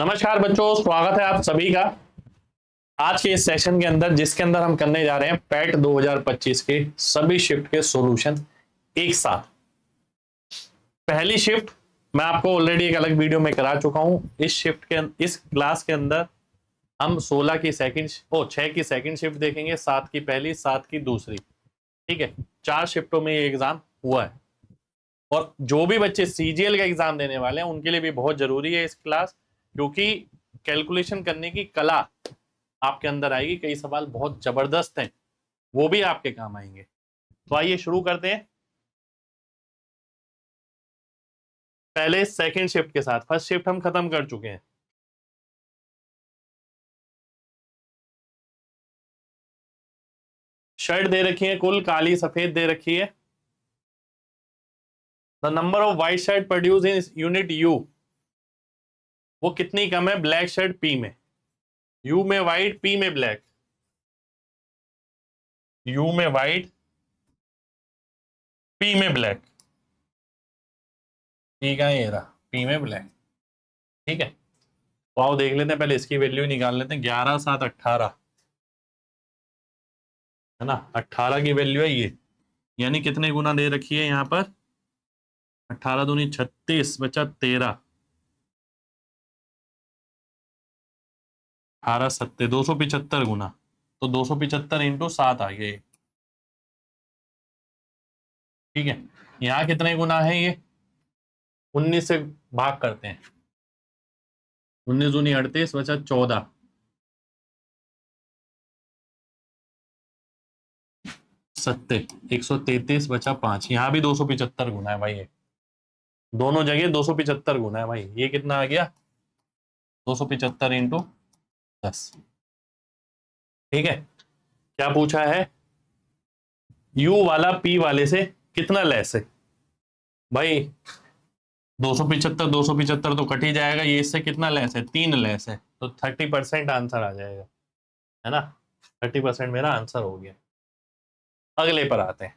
नमस्कार बच्चों, स्वागत है आप सभी का आज के इस सेशन के अंदर, जिसके अंदर हम करने जा रहे हैं पैट 2025 के सभी शिफ्ट के सॉल्यूशन एक साथ। पहली शिफ्ट मैं आपको ऑलरेडी एक अलग वीडियो में करा चुका हूं। इस क्लास के अंदर हम 6 की सेकंड शिफ्ट देखेंगे, 7 की पहली, 7 की दूसरी। ठीक है, 4 शिफ्टों में ये एग्जाम हुआ है और जो भी बच्चे सीजीएल का एग्जाम देने वाले हैं उनके लिए भी बहुत जरूरी है इस क्लास, क्योंकि कैलकुलेशन करने की कला आपके अंदर आएगी। कई सवाल बहुत जबरदस्त हैं, वो भी आपके काम आएंगे। तो आइए शुरू करते हैं पहले सेकंड शिफ्ट के साथ। फर्स्ट शिफ्ट हम खत्म कर चुके हैं। शर्ट दे रखी है, कुल काली सफेद दे रखी है। The number of white shirt produce in unit you, वो कितनी कम है ब्लैक शर्ट पी में। यू में व्हाइट, पी में ब्लैक। यू में व्हाइट, पी में ब्लैक। ठीक है, ये रहा पी में ब्लैक। ठीक है, तो आओ देख लेते हैं, पहले इसकी वैल्यू निकाल लेते हैं। 11 7 18 है ना, 18 की वैल्यू है ये, यानी कितने गुना दे रखी है यहाँ पर। 18 दूनी 36 बचा 13, 18 सत्ते 275 गुना। तो 275 इंटू 7 आ गए। ठीक है, यहाँ कितने गुना है ये, 19 से भाग करते हैं। 19 दूनी 38 बचा 14, सत्ते 133 बचा 5। यहाँ भी 275 गुना है भाई, ये दोनों जगह 275 गुना है भाई। ये कितना आ गया, 275 इंटू 10। ठीक है, क्या पूछा है, यू वाला पी वाले से कितना लेस है भाई। 275 तो कट ही जाएगा, ये इससे कितना लेस है, 3 लेस है, तो 30% आंसर आ जाएगा, है ना। 30% मेरा आंसर हो गया। अगले पर आते हैं।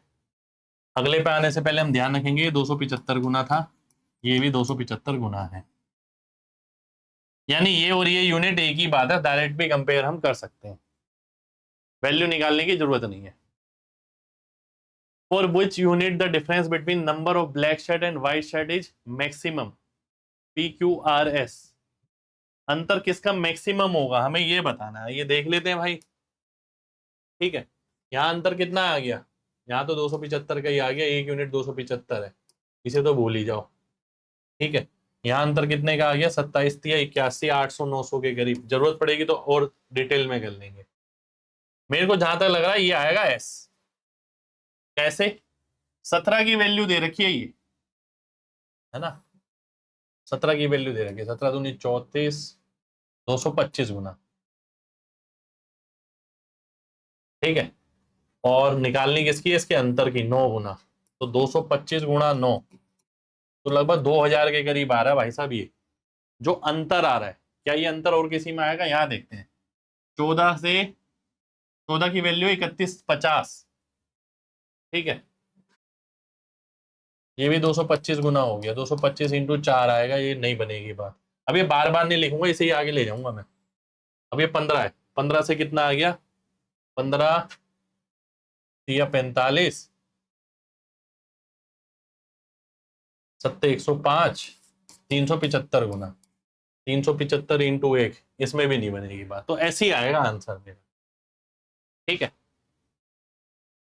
अगले पे आने से पहले हम ध्यान रखेंगे 275 गुना था, ये भी 275 गुना है, यानी ये और ये यूनिट एक ही बात है, डायरेक्ट भी कंपेयर हम कर सकते हैं, वैल्यू निकालने की जरूरत नहीं है। For which unit the difference between number of black shirt and white shirt is maximum, PQRS। अंतर किसका मैक्सिमम होगा, हमें ये बताना है, ये देख लेते हैं भाई। ठीक है, यहाँ अंतर कितना आ गया, यहाँ तो 275 का ही आ गया, एक यूनिट 275 है, इसे तो भूल ही जाओ। ठीक है, यहाँ अंतर कितने का आ गया, 27 या 81, 800 900 के करीब। जरूरत पड़ेगी तो और डिटेल में कर लेंगे। मेरे को जहां तक लग रहा है ये आएगा एस। कैसे, 17 की वैल्यू दे रखी है ये, है ना। 17 की वैल्यू दे रखी है, 17 दूनी 34, 225 गुना। ठीक है, और निकालनी किसकी है, इसके अंतर की, 9 गुना। तो 225 गुणा 9, तो लगभग 2000 के करीब आ रहा है भाई साहब ये जो अंतर आ रहा है। क्या ये अंतर और किसी में आएगा, यहाँ देखते हैं। 14 की वैल्यू 3150। ठीक है, ये भी 225 गुना हो गया, 225 इंटू 4 आएगा, ये नहीं बनेगी बात। अब ये बार बार नहीं लिखूंगा, इसे ही आगे ले जाऊंगा मैं। अब ये 15 है, 15 से कितना आ गया, 15 या 45, 7 105, 375 गुना। 375 इंटू 1, इसमें भी नहीं बनेगी बात, तो ऐसे ही आएगा आंसर मेरा। ठीक है,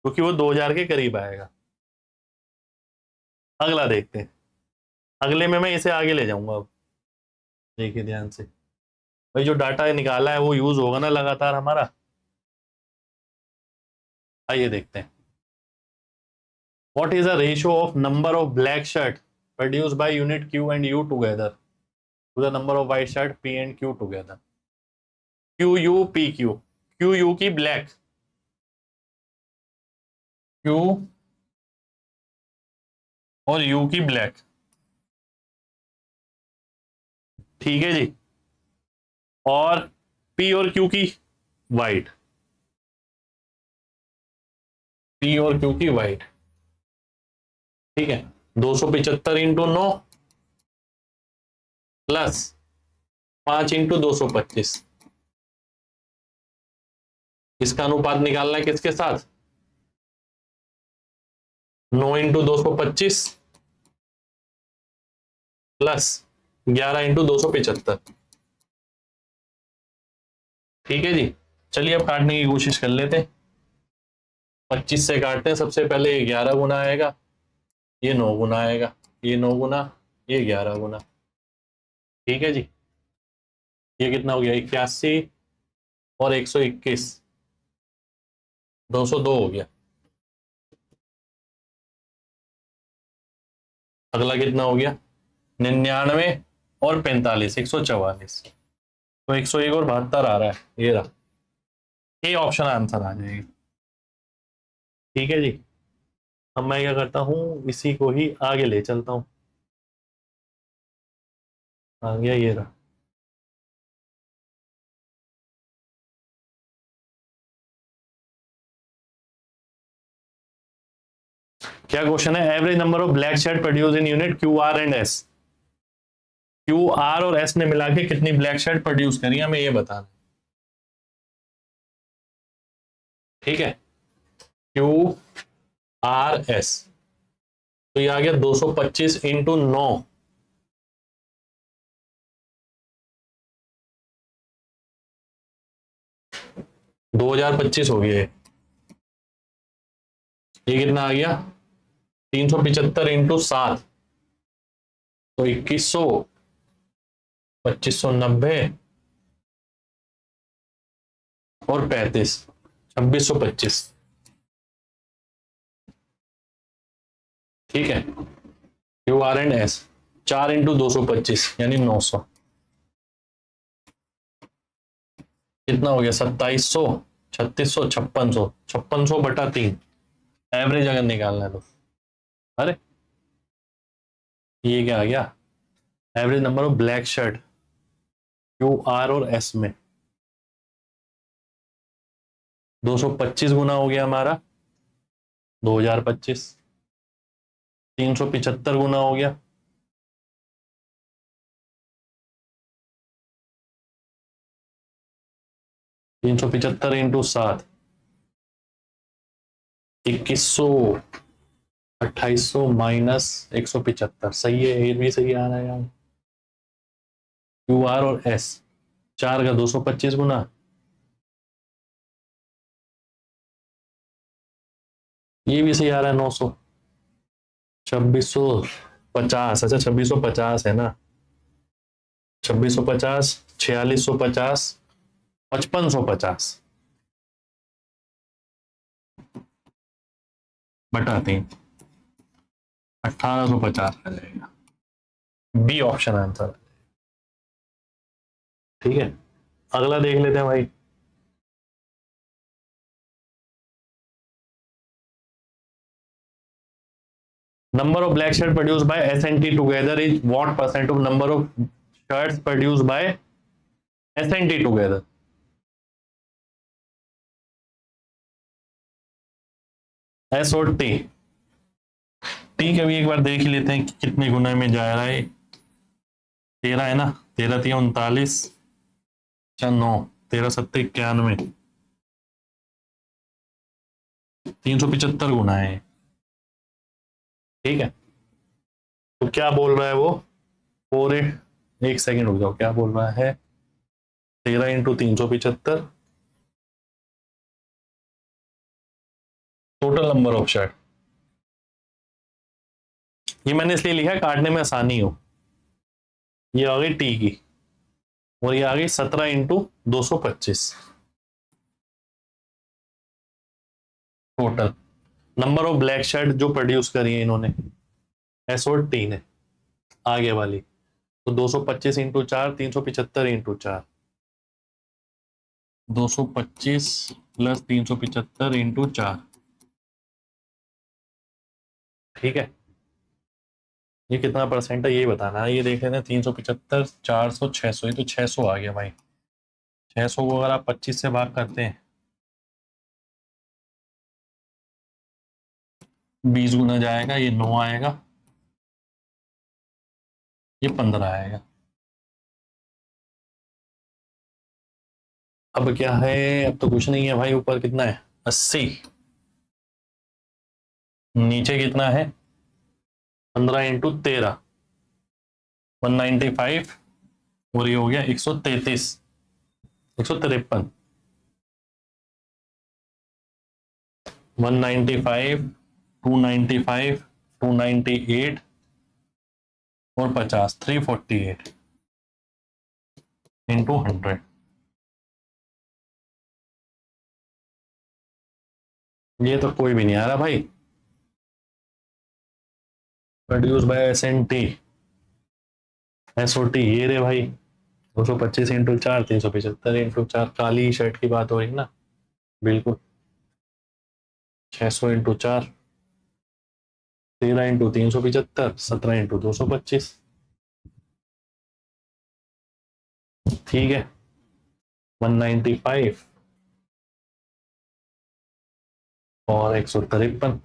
क्योंकि वो 2000 के करीब आएगा। अगला देखते हैं, अगले में मैं इसे आगे ले जाऊंगा। अब देखिए ध्यान से भाई, जो डाटा निकाला है वो यूज होगा ना लगातार हमारा। आइए देखते हैं, what is the ratio of number of black shirt produced by unit Q and U together to the number of white shirt P and Q together. QU PQ, QU की ब्लैक, Q और U की black. ठीक है जी, और P और Q की white, P और Q की व्हाइट। ठीक है, 275 इंटू 9 प्लस 5 इंटू 225, इसका अनुपात निकालना है किसके साथ? 9 इंटू 225 प्लस 11 इंटू 275। ठीक है जी, चलिए अब काटने की कोशिश कर लेते हैं। 25 से काटते हैं। सबसे पहले ये 11 गुना आएगा, ये 9 गुना आएगा, ये 9 गुना, ये 11 गुना। ठीक है जी, ये कितना हो गया? 81 और 121, 202 हो गया। अगला कितना हो गया? 99 और 45, 144। तो 101 और 72 आ रहा है, ये रहा। ये ऑप्शन आंसर आ जाएगा। ठीक है जी, अब मैं क्या करता हूँ, इसी को ही आगे ले चलता हूँ। आ गया, ये रहा। क्या क्वेश्चन है? Average number of black shade produce in unit Q R and S. Q R और एस ने मिला के कितनी ब्लैक शेड प्रोड्यूस करी, हमें ये बताना। ठीक है, क्यू आर एस, तो ये आ गया 225 इंटू 9, 2025 हो गया। ये कितना आ गया? 375 इंटू 7, तो 2100, 2590 और 35, 2625। ठीक है, Q R and S, 4 into 225 यानी 900, कितना हो गया? 2700, 3600, 5600, 5600 बटा 3, एवरेज अगर निकालना है तो। अरे ये क्या आ गया? Average number of black shirt Q R और एस में 225 गुना हो गया हमारा 2025, 375 गुना हो गया 375 इंटू 7, 2100, 2800 माइनस 175। सही है, ये भी सही आ रहा है यार। क्यू आर और एस, 4 का 225 गुना, ये भी सही आ रहा है 900, 2650। अच्छा 2650 है ना, 2650, 4650, 5550 बटा 3, 1850 आ जाएगा। B option answer. ठीक है, अगला देख लेते हैं भाई। Number of black shirts produced by S&T together is what percent of number of shirts produced by S&T together? S और T, T का भी एक बार देख ही लेते हैं कि कितने गुना में जा रहा है। 13 है ना, 13 3 39, अच्छा 9, 13 7 91, 375 गुना है। ठीक है, तो क्या बोल रहा है वो? फोर, एक सेकेंड रुक जाओ, क्या बोल रहा है? 13 into 375 total number of shirt. ये मैंने इसलिए लिखा है काटने में आसानी हो। ये आ गई टी की, और ये आ गई 17 into 225 total number of black shirt जो प्रोड्यूस करी है इन्होंने, एस और टी ने, आगे वाली। तो 225 इंटू 4, 375 इंटू 4, 225 प्लस 375 इंटू 4। ठीक है, ये कितना परसेंट है ये बताना है। ये देख लेते हैं, 375, 400, 600, ये तो 600 आ गया भाई। 600 को अगर आप 25 से भाग करते हैं, 20 गुना जाएगा, ये 9 आएगा, ये 15 आएगा। अब क्या है, अब तो कुछ नहीं है भाई। ऊपर कितना है 80, नीचे कितना है 15 इंटू 13 195, और ये हो गया 133 153 195 295 298 और 50 348 इंटू 100। ये तो कोई भी नहीं आ रहा भाई। प्रोड्यूस बाय SNT SOT, ये रे भाई 225 इंटू 4 375 इंटू 4, काली शर्ट की बात हो रही है ना, बिल्कुल। 600 इंटू 4 13 इंटू 375 17 इंटू 225, ठीक है। 195 और 153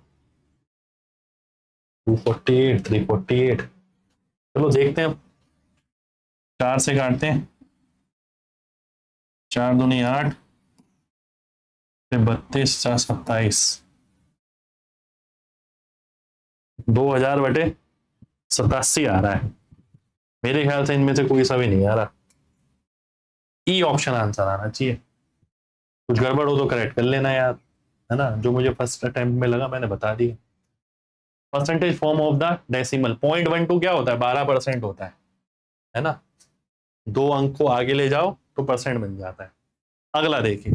248 348। चलो देखते हैं, 4 से काटते हैं, 4 दूनी 8, फिर 32 4 27, 2000/87 आ रहा है। मेरे ख्याल से इनमें से कोई सा भी नहीं आ रहा। ई ऑप्शन आंसर आना चाहिए। कुछ गड़बड़ हो तो करेक्ट कर लेना यार, है ना। जो मुझे फर्स्ट अटेम्प्ट में लगा मैंने बता दिया। Percentage form of the decimal, 0.12 क्या होता है 12% होता है ना। 2 अंक को आगे ले जाओ तो परसेंट बन जाता है। अगला देखिए,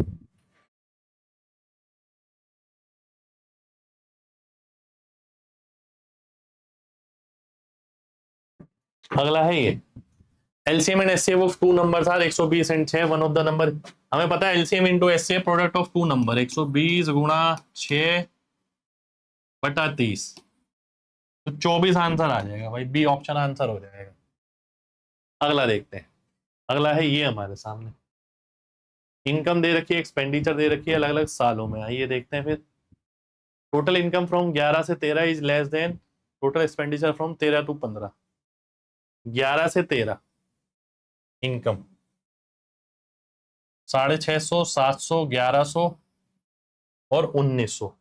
अगला है ये LCM and HCF of two numbers are 120 and 6 one of the number. हमें पता है LCM into HCF product of two number 120 गुणा 6/30, तो 24 आंसर आ जाएगा भाई। बी ऑप्शन आंसर हो जाएगा। अगला देखते हैं, अगला है ये हमारे सामने। इनकम दे रखी है, एक्सपेंडिचर दे रखी है अलग अलग सालों में। आइए देखते हैं फिर। टोटल इनकम फ्रॉम 11 से 13 is less than total expenditure from 13 to 15। 11 से 13 इनकम 650, 700, 1100 और 1900।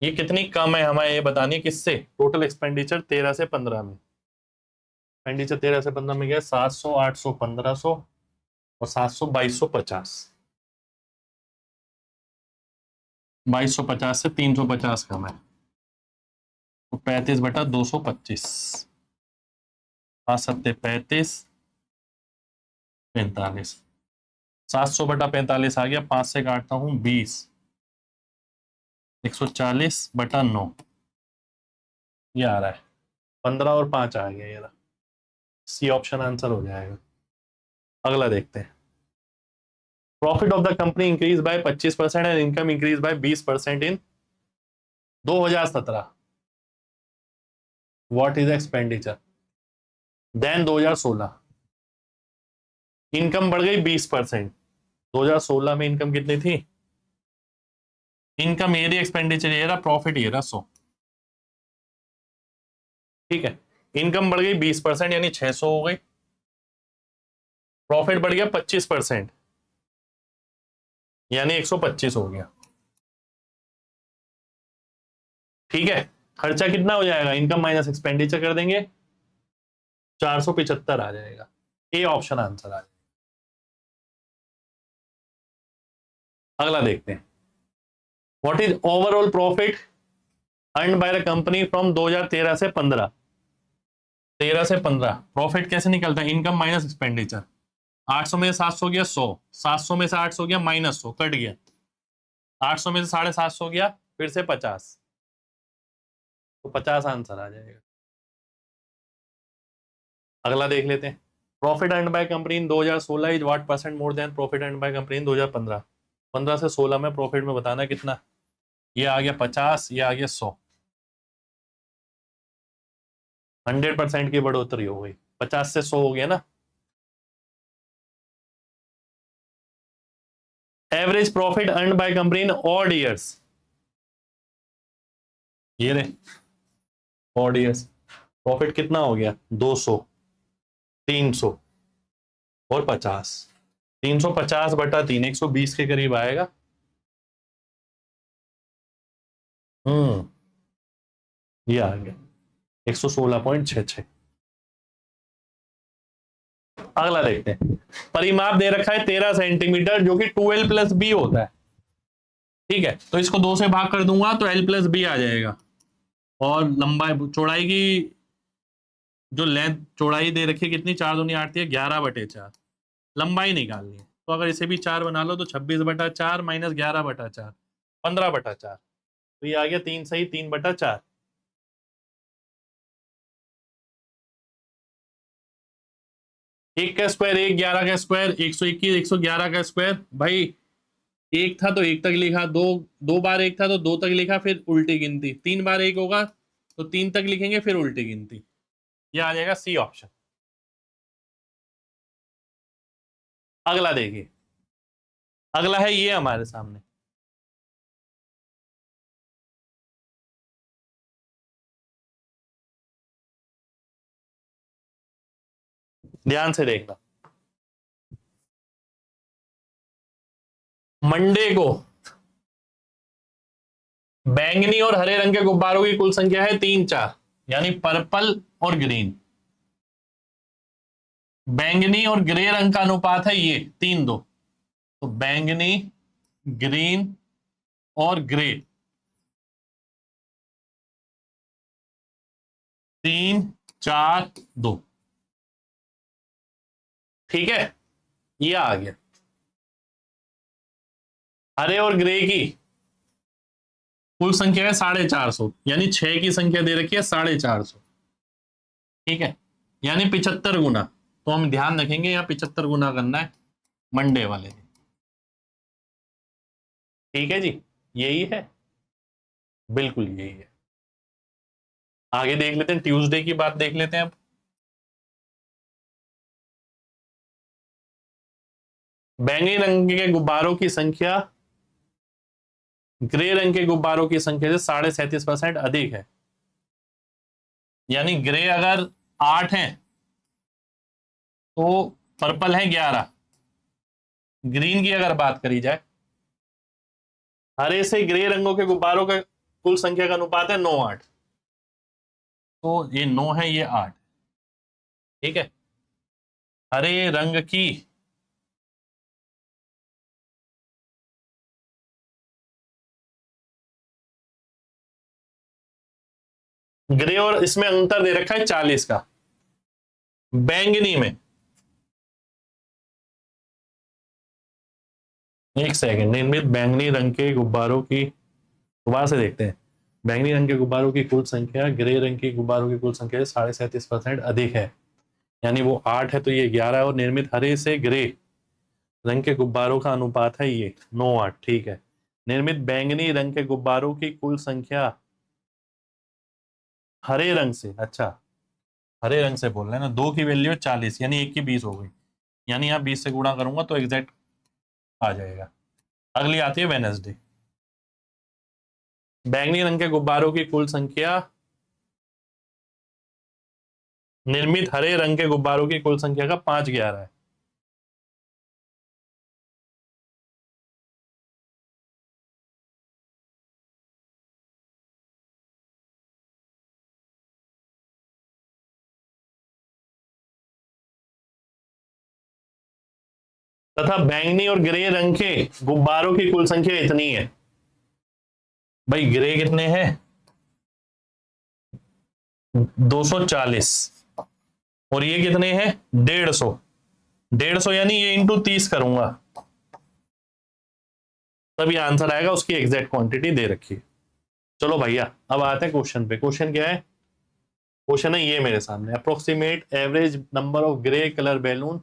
ये कितनी कम है हमें ये बतानी है किससे, टोटल एक्सपेंडिचर 13 से 15 में। एक्सपेंडिचर 13 से 15 में गया 700, 800, 1500 और 700 2250। 2250 से 350 कम है, तो 35/225, 5×7 = 35, 45। 700/45 आ गया, 5 से काटता हूं 20, 140/9 ये आ रहा है। 15 और 5 आ गया, ये सी ऑप्शन आंसर हो जाएगा। अगला देखते हैं। Profit of the company increase by 25% and income increase by 20% in 2017। What is expenditure than 2016। Income बढ़ गई 20%। 2016 में इनकम कितनी थी, इनकम ये रही, एक्सपेंडिचर ये रहा, प्रॉफिट ये रहा 100, ठीक है। इनकम बढ़ गई 20% यानी 600 हो गई, प्रॉफिट बढ़ गया 25% यानी 125 हो गया, ठीक है। खर्चा कितना हो जाएगा, इनकम माइनस एक्सपेंडिचर कर देंगे, 475 आ जाएगा। ए ऑप्शन आंसर आ जाएगा। अगला देखते हैं। What is overall profit earn by the company from 2013 से 15। 13 से 15 प्रॉफिट कैसे निकलता है, इनकम माइनस एक्सपेंडिचर। 800 में से 700 गया 100, 700 में से 800 गया -100 कट गया, 800 में से 750 गया फिर से 50, तो 50 आंसर आ जाएगा। अगला देख लेते हैं। Profit earn by company in 2016 is what percent more than profit earn by company इन 2015। 15 से 16 में प्रॉफिट में बताना कितना। ये आ गया 50, ये आ गया 100, 100% की बढ़ोतरी हो गई। 50 से 100 हो गया ना। Average profit earn by company in odd years, ये रे ऑड ईयर्स। प्रॉफिट कितना हो गया 200, 300 और 50। 350/3 120 के करीब आएगा। ये आ गया 116.66। अगला देखते हैं। परिमाप दे रखा है 13 सेंटीमीटर, जो कि 2l+b होता है। ठीक है, तो इसको 2 से भाग कर दूंगा तो l+b आ जाएगा। और लंबाई चौड़ाई की जो लेंथ चौड़ाई दे रखी है कितनी, 4 दूनी 8 थी, 11/4। लंबाई निकालनी है तो अगर इसे भी 4 बना लो तो 26/4 माइनस 11/4 15/4। तो ये आ गया 3 सही 3/4। एक का स्क्वायर 1, 11 का स्क्वायर 121, 111 का स्क्वायर। भाई एक था तो एक तक लिखा, दो दो बार एक था तो दो तक लिखा, फिर उल्टी गिनती, 3 बार एक होगा तो 3 तक लिखेंगे, फिर उल्टी गिनती। ये आ जाएगा सी ऑप्शन। अगला देखिए, अगला है ये हमारे सामने। ध्यान से देखना। मंडे को बैंगनी और हरे रंग के गुब्बारों की कुल संख्या है 3 4, यानी पर्पल और ग्रीन। बैंगनी और ग्रे रंग का अनुपात है ये 3-2। तो बैंगनी, ग्रीन और ग्रे 3 4 2। ठीक है, ये आ गया। हरे और ग्रे की कुल संख्या है 450, यानी 6 की संख्या दे रखी है 450। ठीक है, यानी 75 गुना। तो हम ध्यान रखेंगे यहाँ 75 गुना करना है मंडे वाले दिन। ठीक है जी, यही है, बिल्कुल यही है। आगे देख लेते हैं, ट्यूसडे की बात देख लेते हैं अब। बैंगनी रंग के गुब्बारों की संख्या ग्रे रंग के गुब्बारों की संख्या से 37.5% अधिक है। यानी ग्रे अगर 8 है तो पर्पल है 11। ग्रीन की अगर बात करी जाए, हरे से ग्रे रंगों के गुब्बारों का कुल संख्या का अनुपात है 9-8। तो ये 9 है, ये 8। ठीक है, हरे रंग की ग्रे, और इसमें अंतर दे रखा है 40 का। बैंगनी में, एक सेकंड, निर्मित बैंगनी रंग के गुब्बारों की दोबारा से देखते हैं। बैंगनी रंग के गुब्बारों की कुल संख्या ग्रे रंग के गुब्बारों की कुल संख्या से 37.5% अधिक है। यानी वो 8 है तो ये 11 है, और निर्मित हरे से ग्रे रंग के गुब्बारों का अनुपात है ये 9-8। ठीक है, निर्मित बैंगनी रंग के गुब्बारों की कुल संख्या हरे रंग से, अच्छा हरे रंग से बोल रहे हैं ना, 2 की वैल्यू 40, यानी 1 की 20 हो गई। यानी यहाँ 20 से गुणा करूंगा तो एग्जैक्ट आ जाएगा। अगली आती है वेनसडे। बैंगनी रंग के गुब्बारों की कुल संख्या निर्मित हरे रंग के गुब्बारों की कुल संख्या का 5-11 है। तथा बैंगनी और ग्रे रंग के गुब्बारों की कुल संख्या इतनी है। भाई ग्रे कितने हैं, 240, और ये कितने हैं 150। 150 यानी ये इंटू 30 करूंगा तभी आंसर आएगा, उसकी एग्जैक्ट क्वांटिटी दे रखी है। चलो भैया, अब आते हैं क्वेश्चन पे। क्वेश्चन क्या है? क्वेश्चन है ये मेरे सामने, approximate average number of grey colour balloon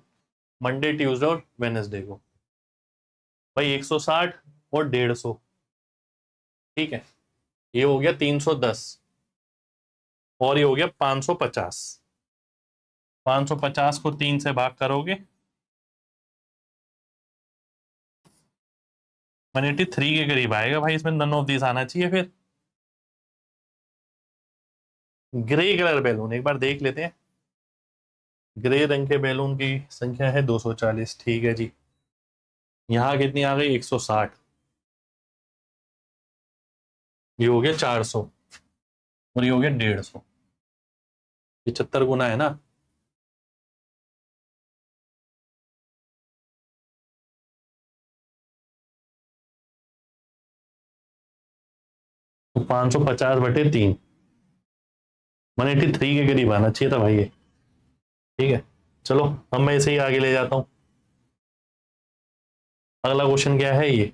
Monday Tuesday और वेनेसडे को। भाई 160 और 150। ठीक है, ये हो गया 310, और ये हो गया 550। 550 को 3 से भाग करोगे 183 के करीब आएगा। भाई इसमें नन ऑफ दिस आना चाहिए। फिर ग्रे कलर बैलून एक बार देख लेते हैं। ग्रे रंग के बैलून की संख्या है 240। ठीक है जी, यहाँ कितनी आ गई 160, ये हो गया 400 और ये हो गया 150, 75 गुना है ना। तो 550/3, 183 के करीब आना चाहिए था भाई ये। ठीक है, चलो अब मैं इसे ही आगे ले जाता हूँ। अगला क्वेश्चन क्या है ये,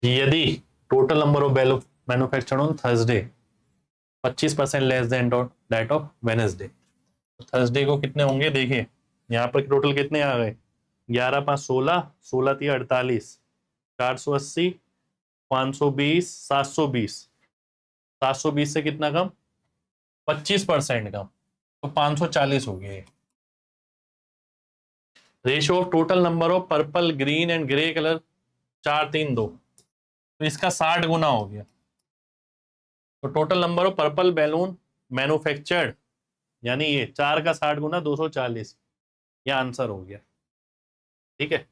यदि total number of balloon manufactured on Thursday 25% less than that of Wednesday. Thursday को कितने होंगे देखिए, यहाँ पर टोटल कितने आ गए, 11×5 = 16, 16×3 = 48, 480, 520, 720, 720 से कितना कम, 25% कम, तो 540 हो गए। Ratio of total number of purple green and grey colour 432, तो इसका 60 गुना हो गया। तो total number of purple balloon manufactured, यानी ये 4 का 60 गुना 240, ये आंसर हो गया। ठीक है,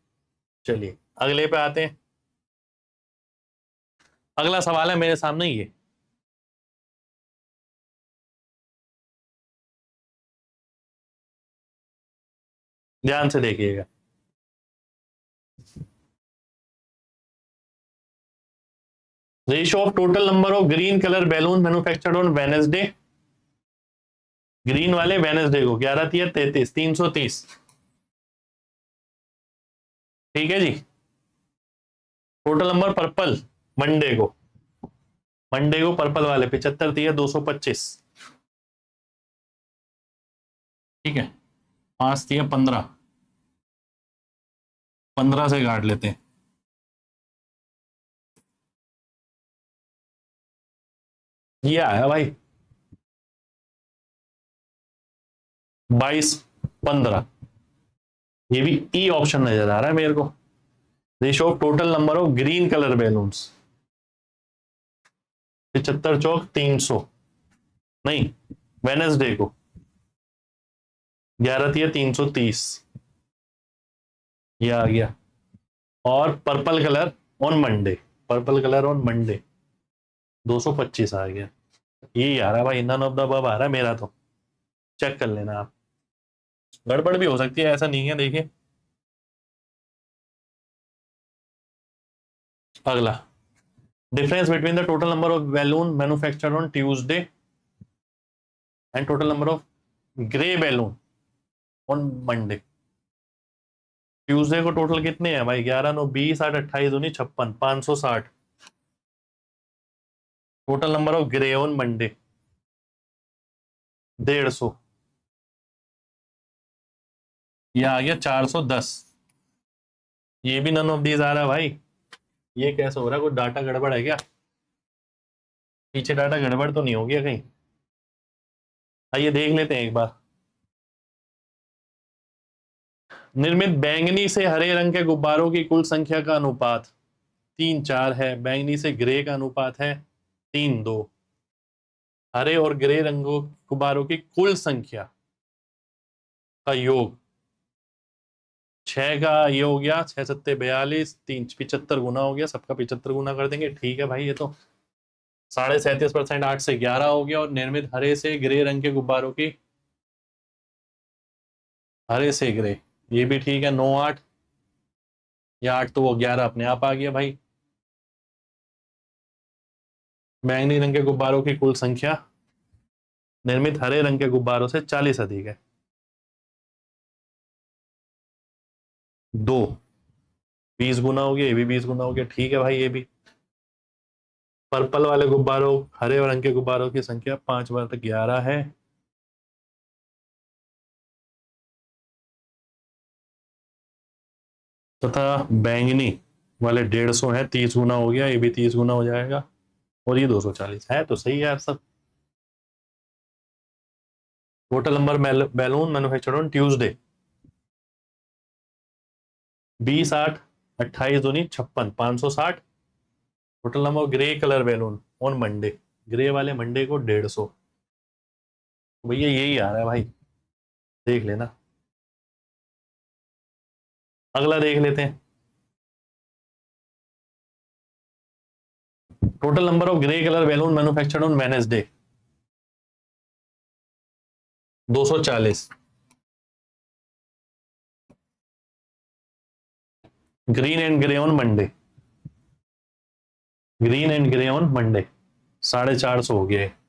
चलिए अगले पे आते हैं। अगला सवाल है मेरे सामने ये, ध्यान से देखिएगा। Ratio of total number of green colour balloon manufactured on Wednesday, green वाले वेनेसडे को 11×3 = 33, 330। ठीक है जी, टोटल नंबर पर्पल मंडे को पर्पल वाले 75×3 = 225। ठीक है, 5×3 = 15, 15 से काट लेते हैं, ये आया भाई 22×15, ये भी ई ऑप्शन नजर आ रहा है मेरे को। Ratio of total number of green colour balloons 75×4 = 300, नहीं वेनेसडे को 11×3 = 330, ये आ गया। और purple colour on Monday, purple colour on Monday 225 आ गया। यही आ रहा है भाई, नन ऑफ द अबव आ रहा है मेरा तो, चेक कर लेना आप, गड़बड़ भी हो सकती है, ऐसा नहीं है। देखिए अगला, difference between the total number of balloon manufactured on Tuesday and total number of grey balloon on Monday. Tuesday को टोटल कितने हैं भाई, 11×9 = 20, 8×28 = 56, 560। Total number of grey on Monday 150, ये आ गया 410। ये भी नन ऑफ दीज आ रहा है भाई, ये कैसे हो रहा है, कुछ डाटा गड़बड़ है क्या, पीछे डाटा गड़बड़ तो नहीं हो गया कहीं। आइए देख लेते हैं एक बार। निर्मित बैंगनी से हरे रंग के गुब्बारों की कुल संख्या का अनुपात 3:4 है, बैंगनी से ग्रे का अनुपात है 3:2। हरे और ग्रे रंगों गुब्बारों की कुल संख्या का योग 6 का ये हो गया, 6×7 = 42, 3 75 गुना हो गया, सबका 75 गुना कर देंगे। ठीक है भाई, ये तो 37.5%, 8 से 11 हो गया। और निर्मित हरे से ग्रे रंग के गुब्बारों की, हरे से ग्रे, ये भी ठीक है, 9, 8 या 8 तो वो 11 अपने आप आ गया भाई। बैंगनी रंग के गुब्बारों की कुल संख्या निर्मित हरे रंग के गुब्बारों से 40 अधिक है, 2, 20 गुना हो गया, ये भी 20 गुना हो गया। ठीक है भाई, ये भी पर्पल वाले गुब्बारों, हरे रंग के गुब्बारों की संख्या 5×11 है, तथा बैंगनी वाले 150 है, 30 गुना हो गया, ये भी 30 गुना हो जाएगा। और ये 240 है, तो सही है यार सब। Total number balloon manufactured on Tuesday 20, 8, 28×2 = 56, 560। Total number of grey colour balloon on Monday, grey वाले मंडे को 150। भैया यही आ रहा है भाई, देख लेना। अगला देख लेते हैं। Total number of grey colour balloon manufactured on Wednesday 240। Green and grey on Monday, green and grey on Monday 450 हो गया है।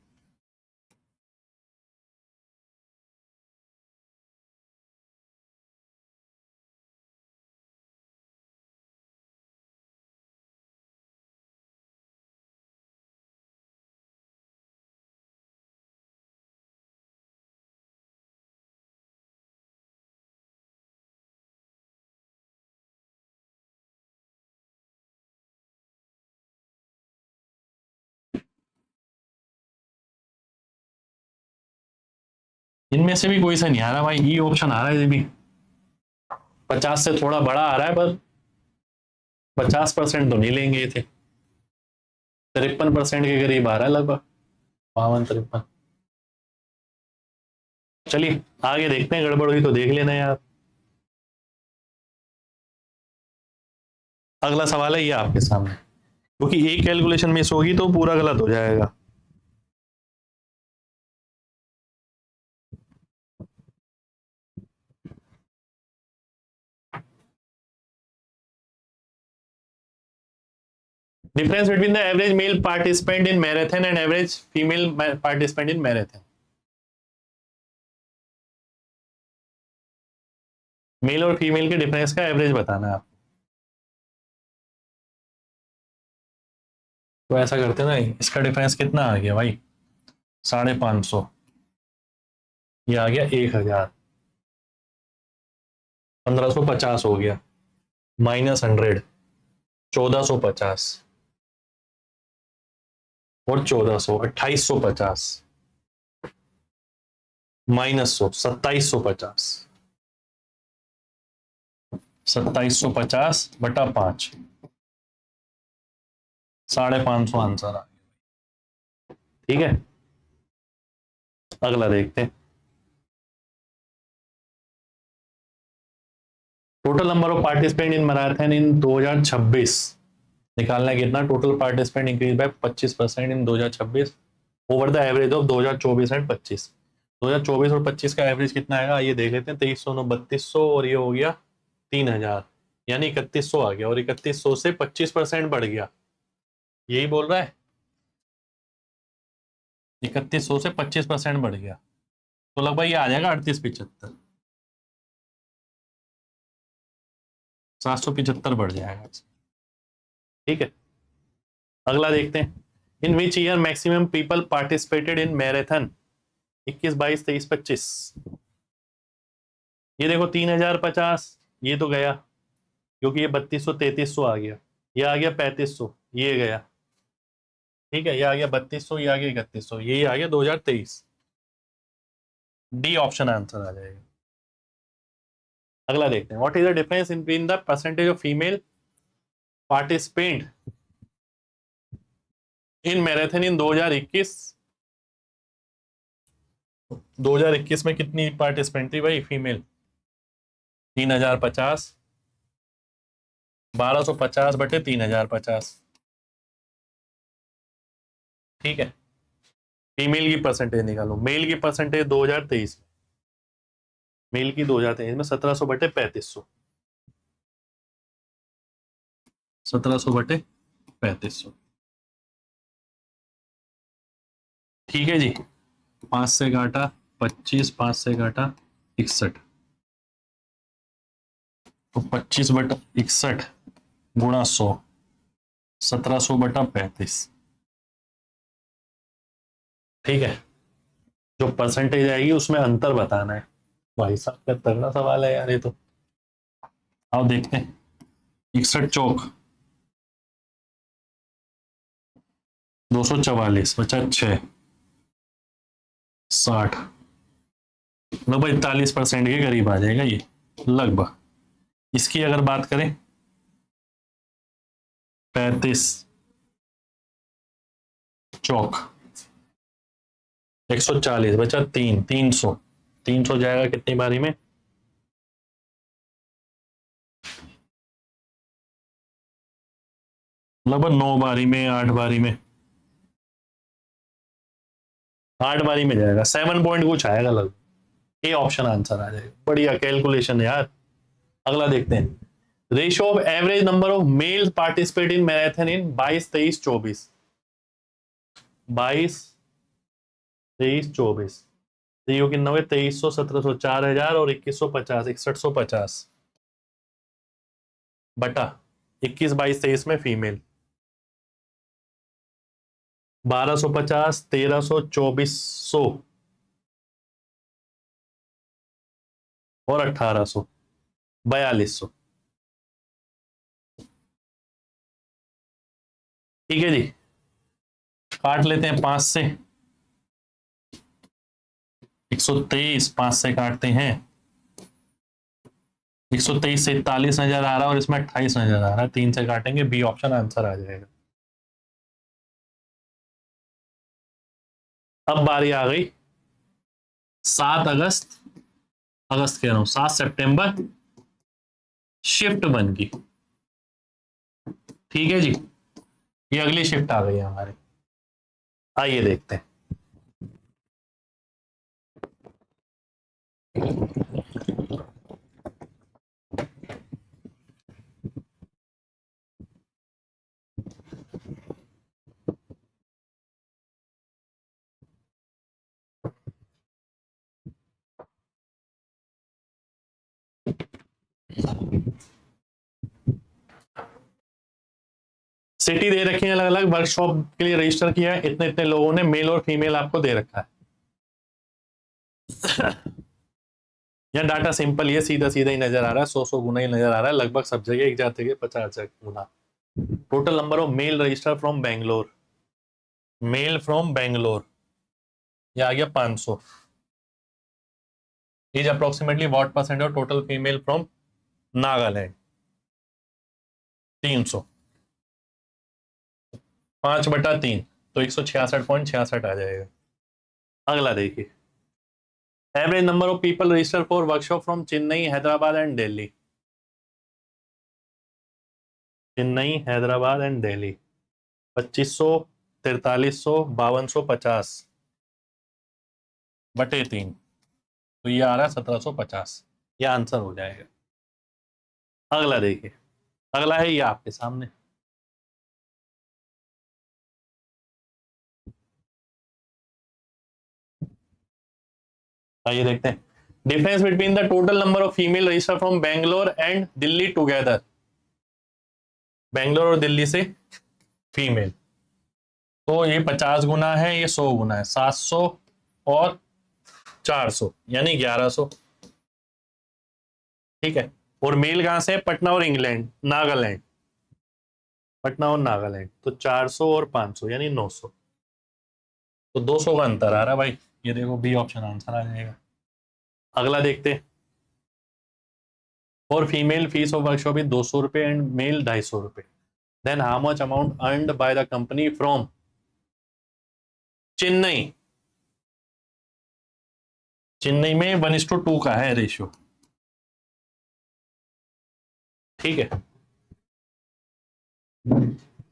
इनमें से भी कोई सा नहीं आ रहा भाई, ई ऑप्शन आ रहा है ये भी 50 से थोड़ा बड़ा आ रहा है, पर 50% तो नहीं लेंगे ये थे। 53% के करीब आ रहा है लगभग, 52-53। चलिए आगे देखते हैं, गड़बड़ हुई तो देख लेना यार। अगला सवाल है ये आपके सामने, क्योंकि एक कैलकुलेशन मिस होगी तो पूरा गलत हो जाएगा। Difference between the average male participant in marathon and average female participant in marathon. Male और फीमेल के डिफरेंस का एवरेज बताना है आप। तो ऐसा करते हैं ना, इसका डिफरेंस कितना आ गया भाई, 550, ये आ गया 1000, 1550 हो गया, -100, 1450 और 1400, 2850, -100, 2750, 2750 बटा 5, 550 आंसर आ गया। ठीक है, अगला देखते हैं। Total number of participant in marathon इन 2026 निकालना है कितना। Total participant increase by 25% in 2026 over the average of 2024 and 25। 2024 और 25 का एवरेज कितना आएगा ये देख लेते हैं। 2300 9 3200 और ये हो गया 3000, यानी 3100 आ गया, और 3100 से 25% बढ़ गया, यही बोल रहा है। 3100 से 25% बढ़ गया तो लगभग ये आ जाएगा 3875, 775 बढ़ जाएगा। ठीक है, अगला देखते हैं। In which year maximum people participated in marathon 21 22 23 25। ये देखो 3050, ये तो गया क्योंकि ये 3200 3300 आ गया, ये आ गया 3500, ये गया। ठीक है, ये आ गया 3200, ये आ गया 3100, यही आ गया 2023। डी ऑप्शन आंसर आ जाएगा। अगला देखते हैं। What is the difference in between the percentage of female participant in marathon इन 2021। 2021 में कितनी पार्टिसिपेंट थी भाई फीमेल? 3050, 1250 बटे 3050। ठीक है, फीमेल की परसेंटेज निकालो। मेल की परसेंटेज 2023, मेल की 2023 में 1700 बटे 3500, 1700 बटे 3500। ठीक है जी, 5 से काटा 25, 5 से काटा 61, तो 25 बटा 61 गुणा 100, 1700 बटा 35। ठीक है, जो परसेंटेज आएगी उसमें अंतर बताना है। भाई साहब का तगड़ा सवाल है यार ये तो। आओ देखते हैं। 61 चौक 244 बचा 6, 60, लगभग 41% के करीब आ जाएगा ये लगभग। इसकी अगर बात करें 35 चौक 140 बचा 3, 300, 300 जाएगा कितनी बारी में? लगभग 9 बारी में, 8 बारी में, 8 बारी में जाएगा, 7 पॉइंट कुछ आएगा लगभग, ये ऑप्शन आंसर आ जाएगा। बढ़िया कैलकुलेशन यार। अगला देखते हैं, ratio of average number of mail participate in marathon इन 22, 23, 24, 22, 23, 24, 390, 2300, 1700, 4000 और 2150, 6150 बटा 21, 22, 23 में फीमेल, 1250, 1300, 2400 और 1800, 4200। ठीक है जी, काट लेते हैं 5 से, 123 5 से काटते हैं, 123 से 41 नजर आ रहा है और इसमें 28 नजर आ रहा है, 3 से काटेंगे, बी ऑप्शन आंसर आ जाएगा। अब बारी आ गई 7 अगस्त, अगस्त कह रहा हूं 7 सितंबर शिफ्ट 1 की। ठीक है जी, ये अगली शिफ्ट आ गई है हमारी, आइए देखते हैं। सिटी दे रखी है अलग अलग, वर्कशॉप के लिए रजिस्टर किया है इतने इतने लोगों ने, मेल और फीमेल आपको दे रखा है। यह डाटा सिंपल, ये सीधा सीधा ही नजर आ रहा है, 100 गुना ही नजर आ रहा है, लगभग सब जगह एक जाते 50 गुना। Total number of male register from Bangalore, male from Bangalore, ये आ गया 500। Is approximately what percent of total female from Nagaland, 300, 5/3, तो 166.66 आ जाएगा। अगला देखिए, average number of people register for workshop from Chennai, Hyderabad and Delhi, Chennai, Hyderabad and Delhi, 2500, 4300, 5250 बटे 3, तो ये आ रहा है 1750, ये आंसर हो जाएगा। अगला देखिए, अगला है ये आपके सामने, आइए देखते हैं, difference between the total number of female register from Bangalore and Delhi together, Bangalore और दिल्ली से फीमेल, तो ये 50 गुना है, ये 100 गुना है, 700 और 400 यानी 1100। ठीक है, और मेल कहां से है, पटना और इंग्लैंड, नागालैंड, पटना और नागालैंड, तो 400 और 500 यानी 900, तो 200 का अंतर आ रहा है भाई, ये देखो बी ऑप्शन आंसर आ जाएगा। अगला देखते हैं, और female fees of workshop is 200 रुपए एंड मेल 250 रुपए, then how much amount earned by the company from Chennai, Chennai में 1:2 का है रेशियो। ठीक है,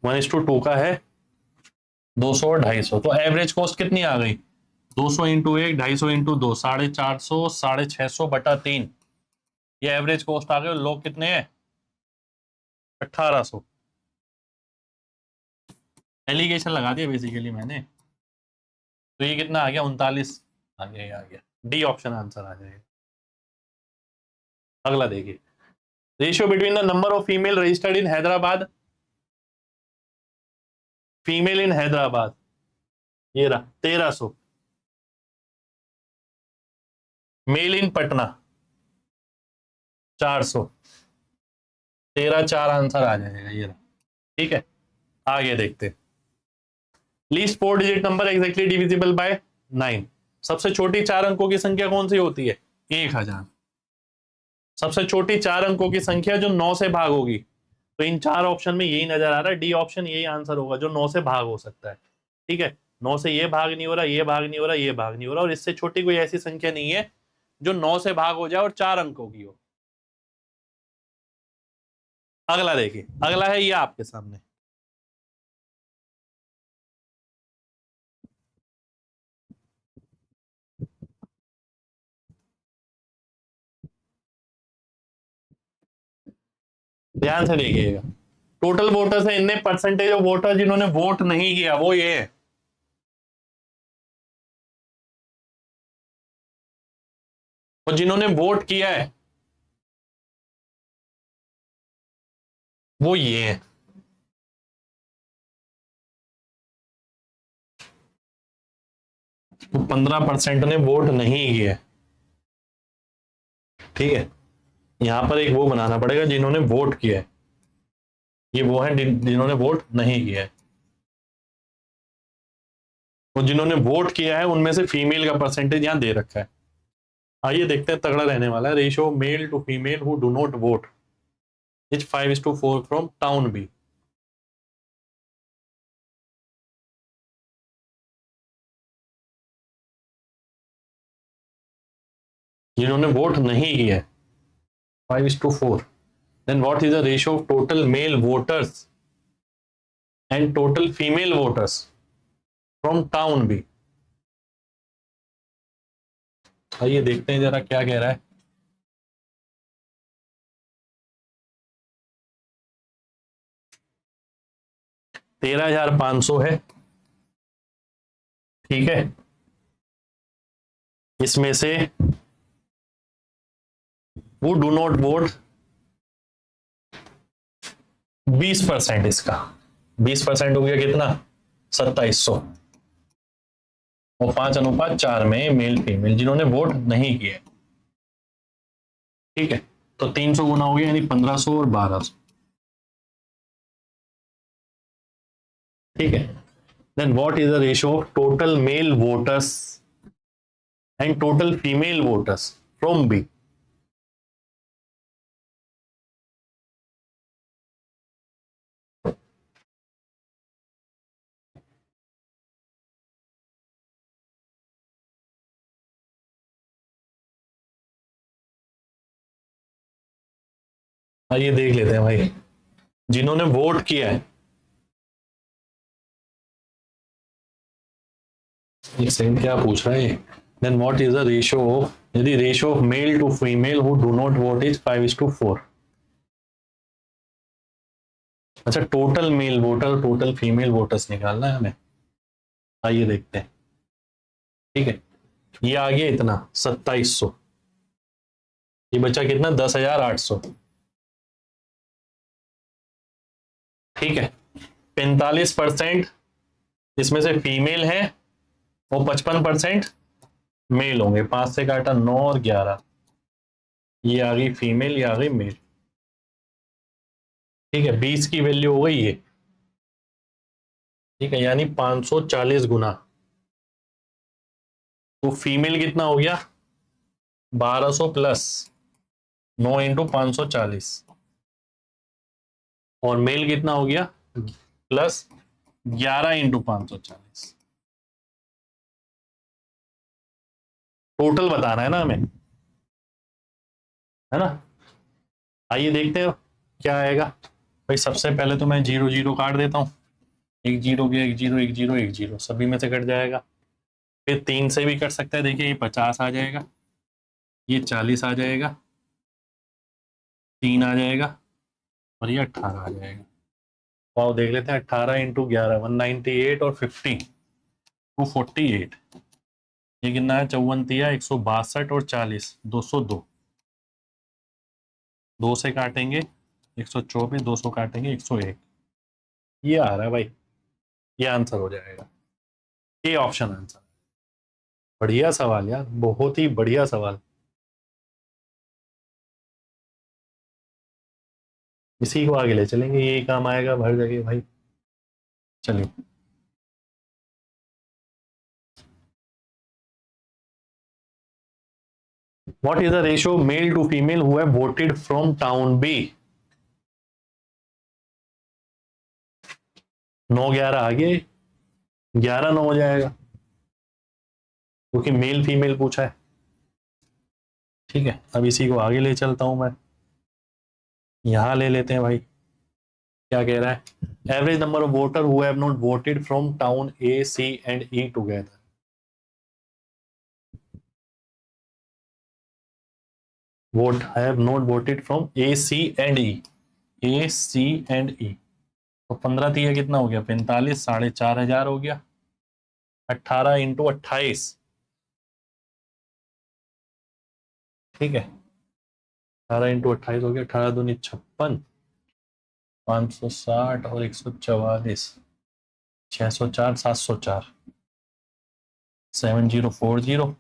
1:2 का है, 200 और 250, तो एवरेज कॉस्ट कितनी आ गई, 200 इंटू 1, 250 इंटू 2, 450, 650 बटा 3, ये एवरेज कॉस्ट आ गई। लोग कितने हैं, 1800, एलिगेशन लगा दिया बेसिकली मैंने, तो ये कितना आ गया, 39 आ गया, डी ऑप्शन आंसर आ जाएगा। अगला देखिए, ratio between the number of female registered in Hyderabad, female इन हैदराबाद, ये रहा 1300, मेल इन पटना 400, 13 4 आंसर आ जाएगा, ये रहा। ठीक है, आगे देखते हैं, least 4 digit number exactly divisible by 9, सबसे छोटी 4 अंकों की संख्या कौन सी होती है, 1000, सबसे छोटी 4 अंकों की संख्या जो 9 से भाग होगी, तो इन 4 ऑप्शन में यही नजर आ रहा है, डी ऑप्शन यही आंसर होगा जो 9 से भाग हो सकता है। ठीक है, 9 से ये भाग नहीं हो रहा, ये भाग नहीं हो रहा, ये भाग नहीं हो रहा, और इससे छोटी कोई ऐसी संख्या नहीं है जो 9 से भाग हो जाए और 4 अंकों की हो। अगला देखिए, अगला है ये आपके सामने, ध्यान से देखिएगा, टोटल वोटर्स है, इतने परसेंटेज ऑफ वोटर जिन्होंने वोट नहीं किया, वो ये है। और जिन्होंने वोट किया है वो ये है। तो 15% ने वोट नहीं किया। ठीक है, यहां पर एक वो बनाना पड़ेगा जिन्होंने वोट किया है, ये वो है जिन्होंने वोट नहीं किया है। और जिन्होंने वोट किया है उनमें से फीमेल का परसेंटेज यहां दे रखा है। आइए देखते हैं, तगड़ा रहने वाला है। Ratio male to female who do not vote is 5:4 from town B. जिन्होंने वोट नहीं किया है 5:4। Then what is the ratio of total male voters and total female voters from town B. आइए देखते हैं जरा क्या कह रहा है। 13,500 है। ठीक है, इसमें से वो डू नॉट वोट 20%, इसका 20% हो गया कितना, 2700। और 5:4 में मेल फीमेल जिन्होंने वोट नहीं किया। ठीक है, तो 300 गुना हो गया, यानी 1500 और 1200। ठीक है, then what is the ratio of total male voters and total female voters from B. आइए देख लेते हैं भाई, जिन्होंने वोट किया है, एक सेकंड, क्या पूछ रहा है। Then what is the ratio of, यदि ratio of male to female who do not vote is 5:4। अच्छा, total male voter total female voters निकालना है हमें। आइए देखते हैं। ठीक है, ये आ गया इतना 2700, ये बचा कितना 10,800। ठीक है, 45% इसमें से फीमेल है और 55% मेल होंगे। 5 से काटा 9 और 11, ये आ गई फीमेल, ये आ गई मेल। ठीक है, 20 की वैल्यू हो गई ये। ठीक है, यानी 540 गुना। तो फीमेल कितना हो गया, 1200 प्लस 9 इंटू 540। और मेल कितना हो गया, प्लस 11 इंटू 540। टोटल बताना है ना हमें, है ना। आइए देखते हैं क्या आएगा। भाई सबसे पहले तो मैं 0 0 काट देता हूँ। एक जीरो गया, एक जीरो, एक जीरो, एक जीरो, सभी में से कट जाएगा। फिर 3 से भी कट सकता है, देखिए ये 50 आ जाएगा, ये 40 आ जाएगा, 3 आ जाएगा, और ये 18 आ जाएगा। तो आओ देख लेते हैं, 18 इंटू 11 198 और 50 248। ये कितना है, 54 162 और 40 202। 2 से काटेंगे 124, 200 काटेंगे 101। ये आ रहा है भाई, ये आंसर हो जाएगा, ये ऑप्शन आंसर। बढ़िया सवाल यार, बहुत ही बढ़िया सवाल। इसी को आगे ले चलेंगे, यही काम आएगा हर जगह भाई। चलिए, what is the ratio male to female who have voted from town B। 9 11 आगे, 11 9 हो जाएगा, क्योंकि मेल फीमेल पूछा है। ठीक है, अब इसी को आगे ले चलता हूं मैं, यहां ले लेते हैं भाई। क्या कह रहा है, average number of voter who have not voted from town A C and E together. Vote have not voted from A C and E, A C and E. तो 15 दिया कितना हो गया, 45, 4,500 हो गया। 18 इंटू 28, ठीक है, 18 इंटू 28 हो गया, 18 दूनी 56, 560 और 144, 604, 704, 7040।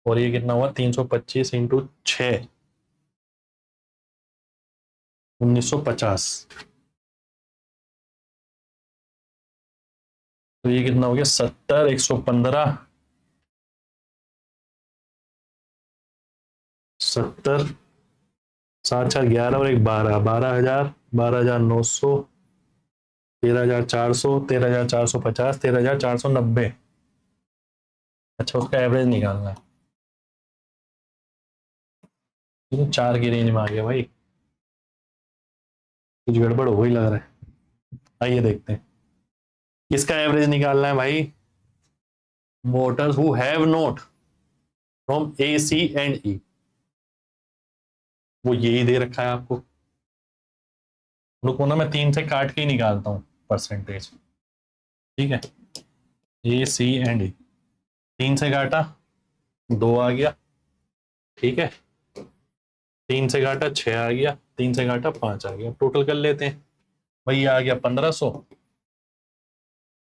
और ये कितना हुआ, 325 इंटू 6, 1950। तो ये कितना हो गया, 70, 115, 70, 7, 4, 11 और एक 12, 12,000, 12,900, 13,400, 13,450, 13,490। अच्छा, उसका एवरेज निकालना है। ये तो 4 की रेंज में आ गया भाई, कुछ गड़बड़ हो ही लग रहा है। आइए देखते हैं, इसका एवरेज निकालना है भाई। Voters who have not from A C and E, वो यही दे रखा है आपको। रुको ना, मैं 3 से काट के ही निकालता हूँ परसेंटेज, ठीक है। ए सी एंड ई, 3 से काटा 2 आ गया, ठीक है। 3 से काटा 6 आ गया, 3 से काटा 5 आ गया। टोटल कर लेते हैं भाई, ये आ गया 1500,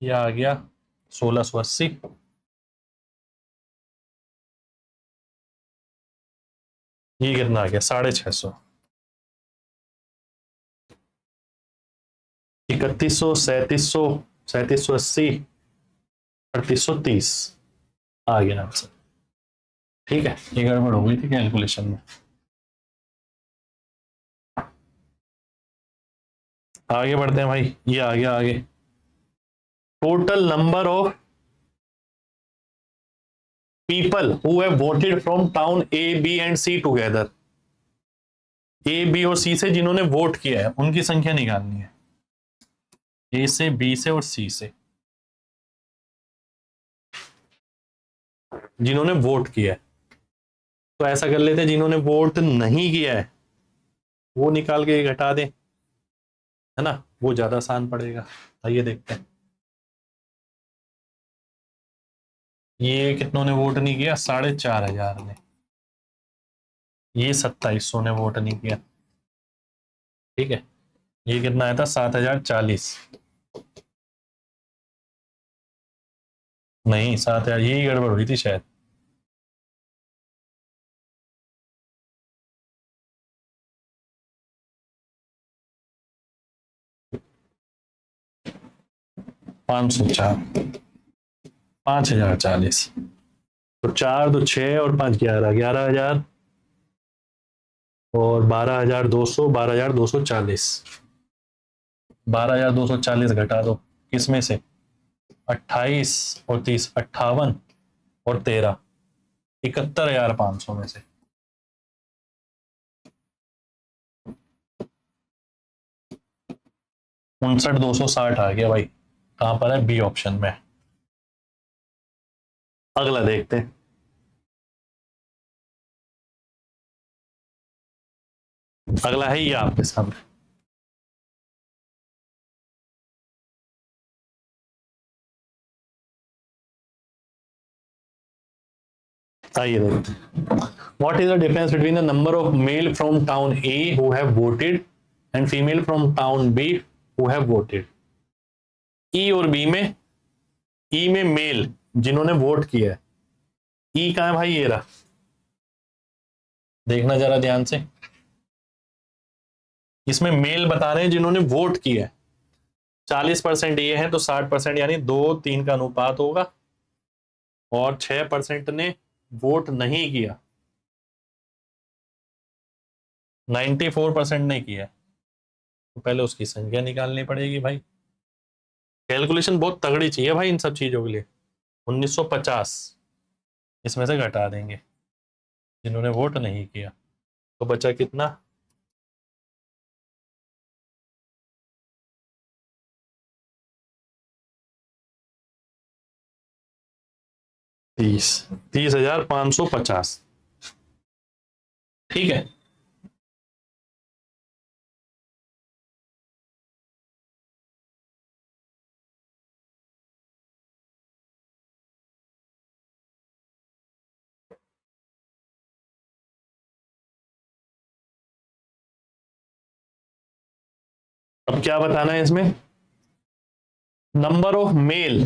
ये आ गया 1680, ये कितना आ गया 650, 3100, 3700, 3780, 3830 आ गया आंसर, ठीक है। ये गड़बड़ हो गई थी कैलकुलेशन में। आगे बढ़ते हैं भाई, ये आ गया आगे। Total number of people who have voted from town A, B and C together, A, B और C से जिन्होंने वोट किया है उनकी संख्या निकालनी है, A से, B से और C से, जिन्होंने वोट किया है। तो ऐसा कर लेते हैं, जिन्होंने वोट नहीं किया है वो निकाल के घटा दें, है ना, वो ज्यादा आसान पड़ेगा। आइए देखते हैं, ये कितनों ने वोट नहीं किया, 4,500 ने, ये 2700 ने वोट नहीं किया, ठीक है। ये कितना आया था, 7,040, नहीं 7,000, यही गड़बड़ हुई थी शायद। पाँच सौ चार, 5,040, तो 4 तो 6 और 5 11, 11,000 और 12,200, 12,240, 12,240 घटा दो किसमें से, 28 और 30, 58 और 13, 71,500 में से। 59,260 आ गया भाई, कहां पर है, बी ऑप्शन में। अगला देखते हैं, अगला है ये आपके सामने। आइए देखते हैं, what is the difference between the number of male from town A who have voted and female from town B who have voted. E और बी में, ई में मेल जिन्होंने वोट किया है, ई कहां है भाई, ये रहा, देखना जरा ध्यान से। इसमें मेल बता रहे हैं जिन्होंने वोट किया है, 40% ये है तो 60%, यानी 2-3 का अनुपात होगा। और 6% ने वोट नहीं किया, 94% ने किया, तो पहले उसकी संख्या निकालनी पड़ेगी भाई। कैलकुलेशन बहुत तगड़ी चाहिए भाई इन सब चीजों के लिए। 1950 इसमें से घटा देंगे जिन्होंने वोट नहीं किया, तो बचा कितना, 30,550, ठीक है। अब क्या बताना है इसमें, number of male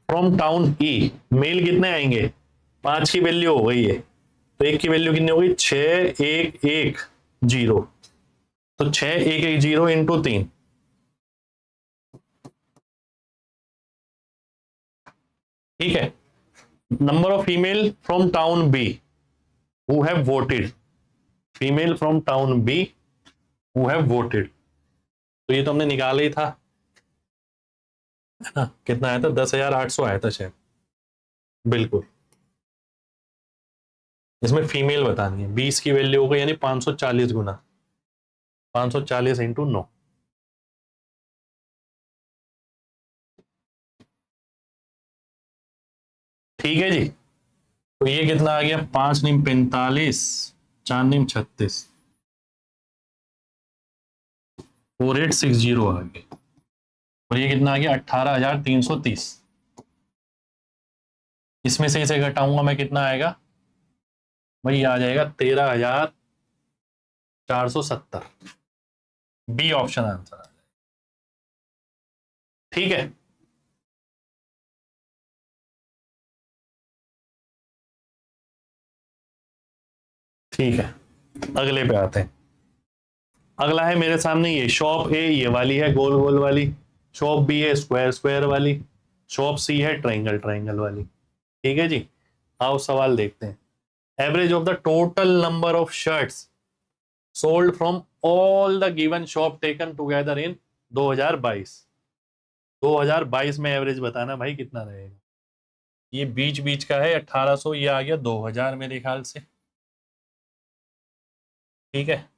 from town E, male कितने आएंगे, 5 की वैल्यू हो गई है, तो एक की वैल्यू कितनी हो गई, 6110, तो 6110 इंटू 3, ठीक है। Number of female from town B who have voted, female from town B who have voted, तो ये तो हमने निकाला ही था, है ना, कितना आया था, 10,800 आया था शायद, बिल्कुल। इसमें फीमेल बतानी है, 20 की वैल्यू होगा यानी 540 गुना, 540 इंटू 9, ठीक है जी। तो ये कितना आ गया, 5 नीम 45, 4 नीम 36, 4860 आ गया, और ये कितना आ गया, 18,330, इसमें से इसे घटाऊंगा मैं, कितना आएगा भाई, आ जाएगा 13,470, बी ऑप्शन आंसर आ जाएगा, ठीक है। ठीक है, अगले पे आते हैं। अगला है मेरे सामने, ये शॉप ए ये वाली है गोल गोल वाली, शॉप बी है स्क्वायर स्क्वायर वाली, शॉप सी है ट्रायंगल ट्रायंगल वाली, ठीक है जी। आओ सवाल देखते हैं। Average of the total number of shirts sold from all the given shop taken together in 2022, 2022 में एवरेज बताना भाई कितना रहेगा। ये बीच बीच का है 1800, ये आ गया 2000 मेरे ख्याल से, ठीक है।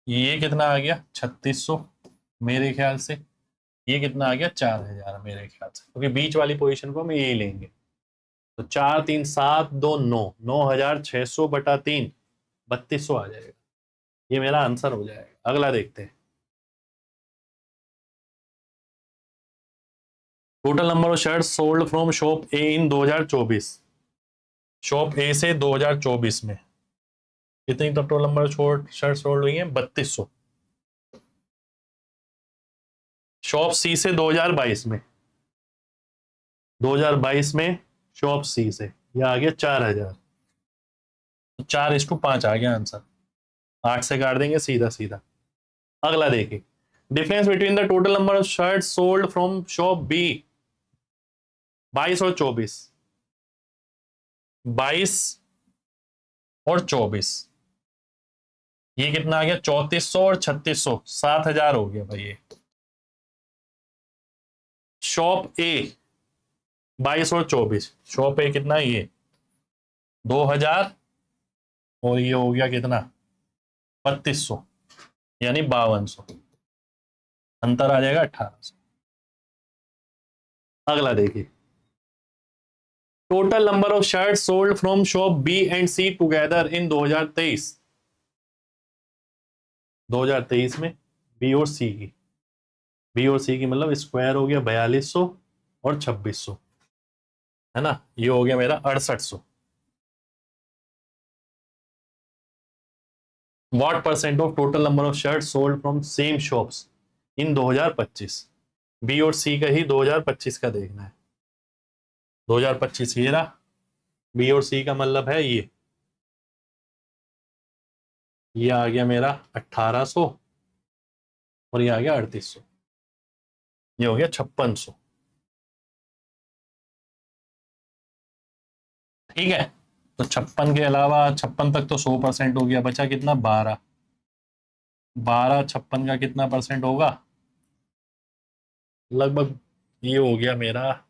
ये कितना आ गया 3600 मेरे ख्याल से, ये कितना आ गया 4000 मेरे ख्याल से, क्योंकि बीच वाली पोजीशन को हम यही लेंगे। तो 4 3 7 2 9, 9600 बटा 3, 3200 आ जाएगा, ये मेरा आंसर हो जाएगा। अगला देखते हैं। Total number of shirt sold from shop A in 2024, shop ए से 2024 में कितनी total number of shirt sold हुई है, 3200। शॉप सी से 2022 में, 2022 में शॉप सी से यह आ गया 4000, 4:5 आ गया आंसर, 8 से काट देंगे सीधा सीधा। अगला देखिए, difference between the total number of shirt sold from shop B 22 और 24, 22 और 24, ये कितना आ गया 3400 और 3600, 7000 हो गया भाई ये। शॉप ए 22 और 24, शॉप ए कितना है ये 2000, और ये हो गया कितना 3200, यानी 5200, अंतर आ जाएगा 1800। अगला देखिए, total number of shirt sold from shop B and C together in 2023, 2023 में बी और सी की, बी और सी की मतलब स्क्वायर हो गया 4200 और 2600, है ना, ये हो गया मेरा 6800। What percent of total number of shirt sold from same shops in 2025, B और सी का ही 2025 का देखना है, 2025 ये रहा, बी और सी का मतलब है ये आ गया मेरा 1800, और ये आ गया 3800, ये हो गया 5600, ठीक है। तो 56 के अलावा 56 तक तो 100% हो गया, बचा कितना 12, 12 56 का कितना परसेंट होगा, लगभग ये हो गया मेरा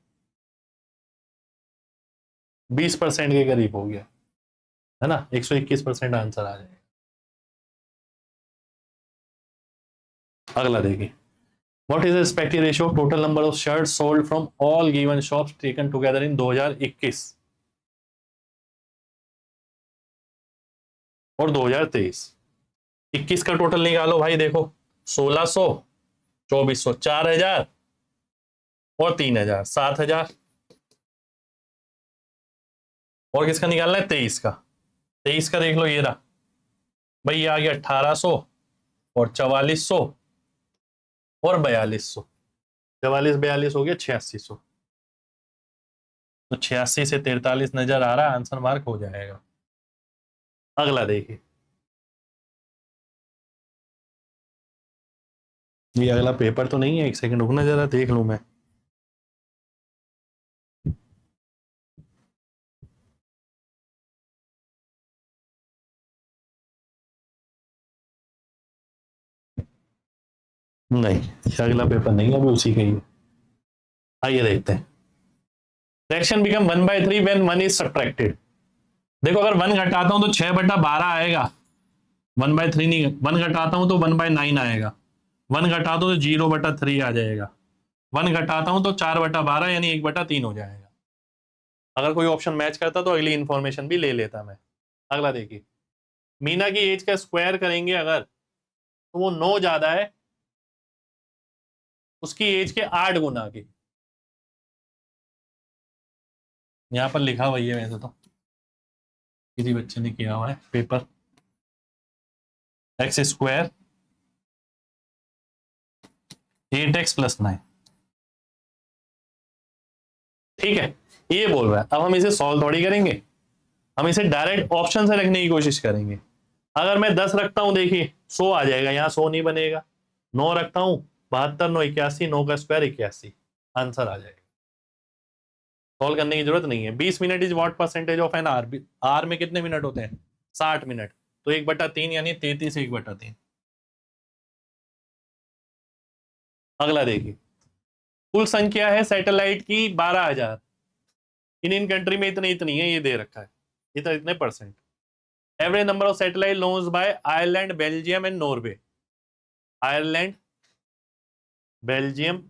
20% के करीब हो गया, है ना, 121% आंसर आ जाएगा। अगला देखिए, what is the respective ratio of total number of shirts sold from all given shops taken together in 2021 और 2023, 21 का टोटल निकालो भाई, देखो 1600, 2400, 4000 और 3000, 7000, और किसका निकालना है 23 का, 23 का देख लो ये रहा भाई, ये आ गया 1800 और 4400, और 4200, 44 42 हो गया 8600। तो 86 से 43 नजर आ रहा है, आंसर मार्क हो जाएगा। अगला देखिए, ये अगला पेपर तो नहीं है, एक सेकंड रुकना जरा देख लूं मैं। नहीं, ये अगला पेपर नहीं है, अभी उसी का ही है। आइए देखते हैं। Fraction become 1/3 when 1 is subtracted. देखो अगर 1 घटाता हूं तो 6/12 आएगा, 1/3 नहीं, 1 घटाता हूं तो 1/9 आएगा, 1 घटाता हूं तो 0/3 आ जाएगा, 1 घटाता हूं तो 4/12 यानी 1/3 हो जाएगा। अगर कोई ऑप्शन मैच करता तो अगली इंफॉर्मेशन भी ले लेता मैं। अगला देखिए, मीना की एज का स्क्वायर करेंगे अगर, तो वो 9 ज्यादा है उसकी एज के 8 गुना की। यहां पर लिखा हुआ है वैसे तो, किसी बच्चे ने किया हुआ है पेपर, x² 8x+9। ठीक है, ये बोल रहा है। अब हम इसे सॉल्व थोड़ी करेंगे, हम इसे डायरेक्ट ऑप्शन से रखने की कोशिश करेंगे। अगर मैं 10 रखता हूं, देखिए 100 आ जाएगा, यहां 100 नहीं बनेगा। 9 रखता हूं, 72 9 81, 9 का स्क्वायर 81, आंसर आ जाएगा। सॉल्व करने की जरूरत नहीं है। 20 minute is what percentage of N R. R में कितने मिनट होते हैं? 60 मिनट। तो 1/3 यानी 33 1/3। अगला देखिए, कुल संख्या है सैटेलाइट की 12,000। इन कंट्री में इतनी इतनी है, ये दे रखा है, इतने इतने percent. Average number of satellite launch by Ireland, Belgium and Norway. Ireland, Belgium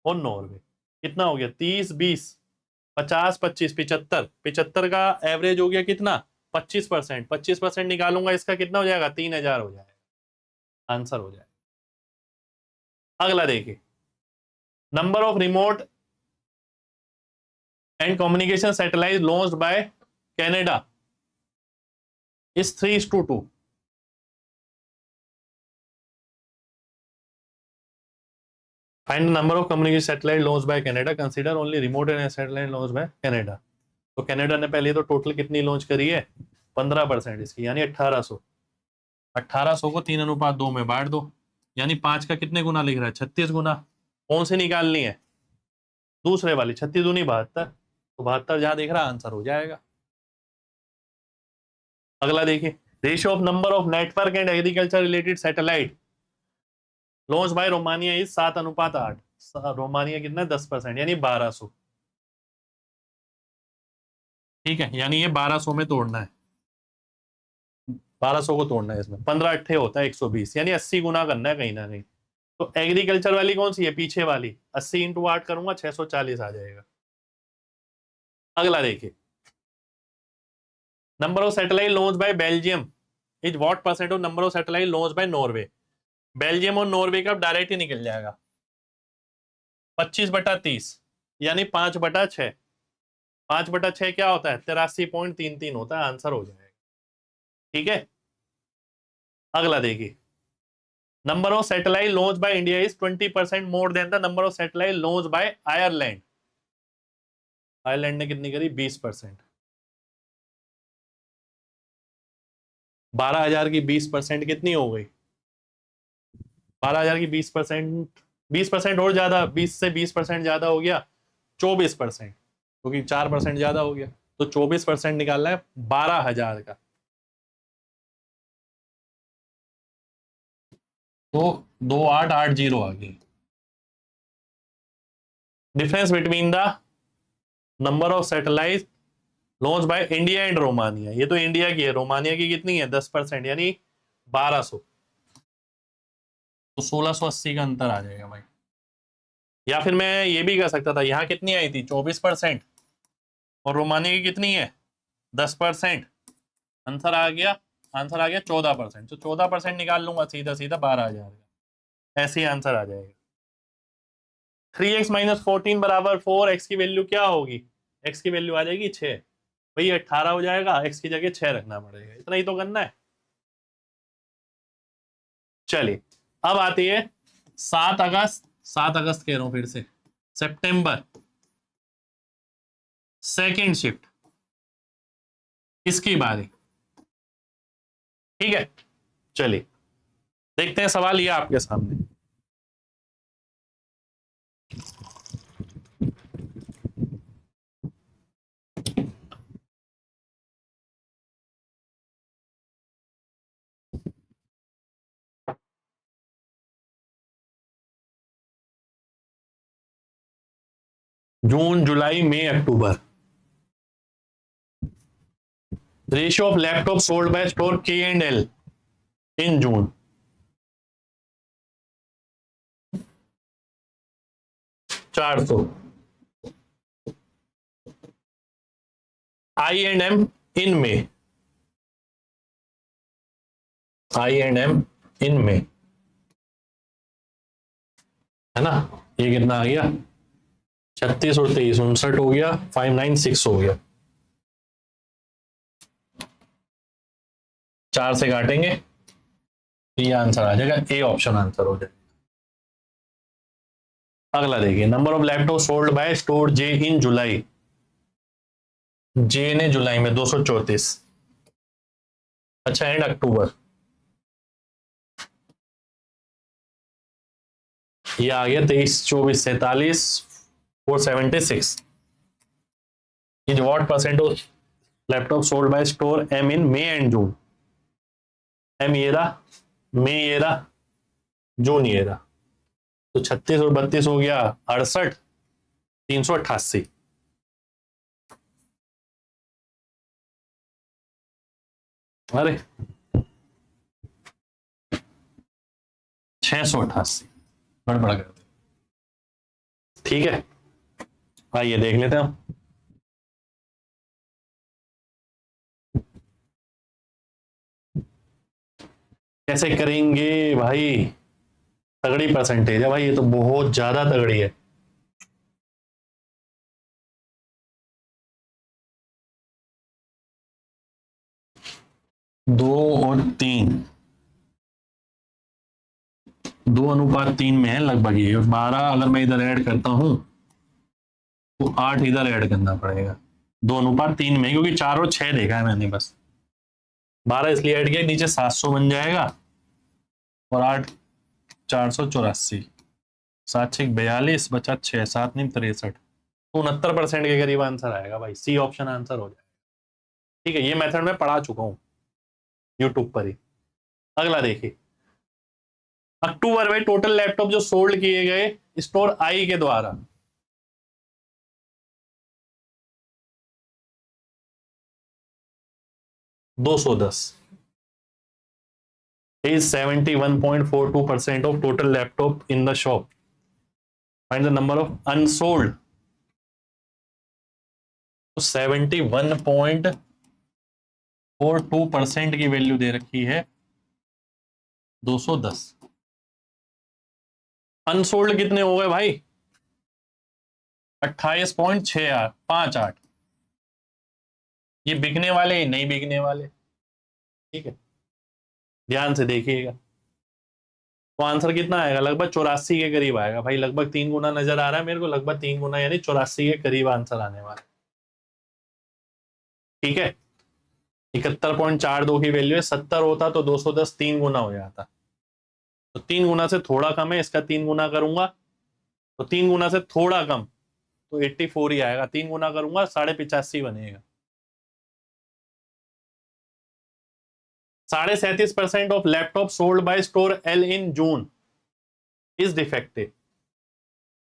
और नॉर्वे। कितना हो गया? 30 20 50 25 75। 75 का एवरेज हो गया कितना? 25%। 25% निकालूंगा, इसका कितना हो जाएगा? 3,000 हो जाएगा, आंसर हो जाएगा। अगला देखिए, number of remote and communication satellite launched by Canada is 3:2। Find number of communication satellite launched by Canada, consider only remote and satellite launched by Canada. तो कनाडा ने पहले तो टोटल कितनी लॉन्च करी है? 15% इसकी, यानी 1800। 1800 को 3:2 में बांट दो, यानी 5 का कितने गुना लिख रहा है? 36 गुना। कौन सी निकालनी है? दूसरे वाली, 36 दूनी 72। तो 72 जहां दिख रहा है, आंसर हो जाएगा। अगला देखिए, ratio of number of network and agriculture related satellite launch by Romania is 7:8। Romania कितना? 10%, यानी 1200। ठीक है, यानी ये 1200 में तोड़ना है, 1200 को तोड़ना है इसमें। 15 अट्ठे होता है 120, यानी 80 गुना करना है कहीं ना कहीं। तो एग्रीकल्चर वाली कौन सी है? पीछे वाली। 80 इंटू 8 करूंगा, 640 आ जाएगा। अगला देखिए, number of satellite launch by Belgium is what percent of number of satellite launch by Norway. Belgium और नॉर्वे का डायरेक्ट ही निकल जाएगा, 25/30, यानी 5/6। 5/6 क्या होता है? 83.33 होता है, आंसर हो जाएगा। ठीक है, अगला देखिए, number of satellite launch by India is 20% more than the number of satellite launch by Ireland. Ireland ने कितनी करी? 20%। 12,000 की 20% कितनी हो गई? 12,000 की 20%, 20% और ज्यादा, 20 से 20% ज्यादा हो गया 24%, क्योंकि 4% ज्यादा हो गया। तो 24% निकालना है 12,000 का। तो 2880 आ गई। Difference between the number of satellite launch by India and Romania. ये तो इंडिया की है, रोमानिया की कितनी है? 10%, यानी 1200। तो 1680 का अंतर आ जाएगा भाई। या फिर मैं ये भी कर सकता था, यहाँ कितनी आई थी? 24%, और रोमानिया की कितनी है? 10%। आंसर आ गया, आंसर आ गया 14%। तो 14% निकाल लूंगा, सीधा सीधा 12,000 का, ऐसे ही आंसर आ जाएगा। 3x-14 बराबर 4। एक्स की वैल्यू क्या होगी? एक्स की वैल्यू आ जाएगी 6। भाई 18 हो जाएगा, एक्स की जगह 6 रखना पड़ेगा, इतना ही तो करना है। चलिए, अब आती है 7 अगस्त कह रहा हूं फिर से, सितंबर, सेकेंड शिफ्ट, इसकी बारी। ठीक है, चलिए देखते हैं सवाल ये आपके सामने। जून, जुलाई, मई, अक्टूबर, ratio of laptop sold by store K&L in June. ₹400। I&M in में, I&M इन में, है ना। ये कितना आ गया, 36 और 23 59 हो गया, 596 हो गया। 4 से काटेंगे, ये आंसर आ जाएगा, ए ऑप्शन आंसर हो जाएगा। अगला देखिए, number of laptop sold by store J in July. J ने जुलाई में 234। अच्छा, एंड अक्टूबर, ये आ गया 23, 24, 47, 476। Is what percent of laptop sold by store M in May and June. M ये रहा, मई ये रहा, जून ये रहा। तो 36 और 32 हो गया 68, 388। अरे 688, गड़बड़ कर दी। ठीक है, आइए देख लेते हैं हम। कैसे करेंगे भाई, तगड़ी परसेंटेज है भाई, ये तो बहुत ज्यादा तगड़ी है। दो और तीन, 2:3 में है लगभग ये। 12 अगर मैं इधर ऐड करता हूं तो 8 इधर ऐड करना पड़ेगा। 2:3 में, क्योंकि 4 और 6 देखा है मैंने बस। 12 इसलिए ऐड किया, नीचे 700 बन जाएगा, और 8 484, 7×6 = 42, बचा 6, 7×9 63। 69% के करीब आंसर आएगा भाई, सी ऑप्शन आंसर हो जाएगा। ठीक है, ये मेथड मैं पढ़ा चुका हूं यूट्यूब पर ही। अगला देखिए, अक्टूबर में टोटल लैपटॉप जो सोल्ड किए गए स्टोर आई के द्वारा। $210 is 71.42% of total laptop in the shop. Find the number of unsold. तो 71.42% की वैल्यू दे रखी है 210। अनसोल्ड कितने हो गए भाई, 28.58। ये बिकने वाले, नहीं बिकने वाले। ठीक है, ध्यान से देखिएगा। तो आंसर कितना आएगा, लगभग 84 के करीब आएगा भाई। लगभग 3 गुना नजर आ रहा है मेरे को, लगभग 3 गुना, यानी 84 के करीब आंसर आने वाला। ठीक है, 71.42 की वैल्यू है। 70 होता तो 210 3 गुना हो जाता। तो 3 गुना से थोड़ा कम है, इसका 3 गुना करूंगा तो 3 गुना से थोड़ा कम, तो 84 ही आएगा। 3 गुना करूंगा 85.5 बनेगा। 37.5% of laptop sold by store L in June is defective.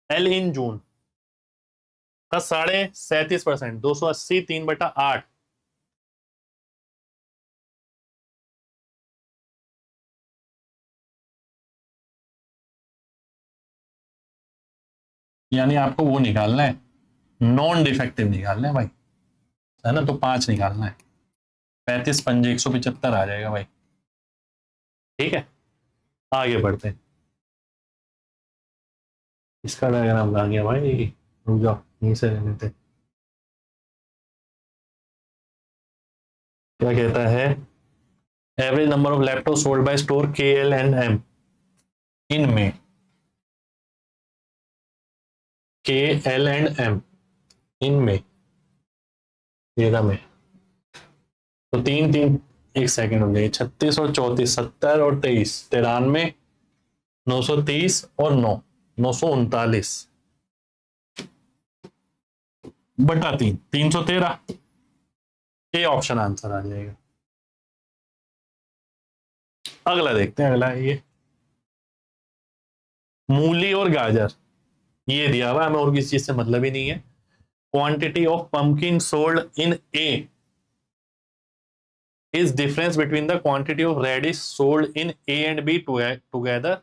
L in June का 37.5%, 280, 3/8। यानी आपको वो निकालना है, नॉन डिफेक्टिव निकालना है भाई, है ना। तो 5 निकालना है। 35 पंजे 175 आ जाएगा भाई। ठीक है, आगे बढ़ते हैं। इसका डायग्राम आ गया भाई, रुक जाओ, यहीं से ले लेते। क्या कहता है, average number of laptop sold by store KL&M इन में। के एल एंड एम इनमें 13 में, तो 3 3 एक सेकंड हो गई, 36 और 34, 70 और 23, 93, 930 और 9, 939 बटा 3, 313। ये ऑप्शन आंसर आ जाएगा। अगला देखते हैं, अगला है ये मूली और गाजर। ये दिया हुआ, हमें और किसी चीज से मतलब ही नहीं है। Quantity of pumpkin sold in A is difference between the quantity of radish sold in A and B together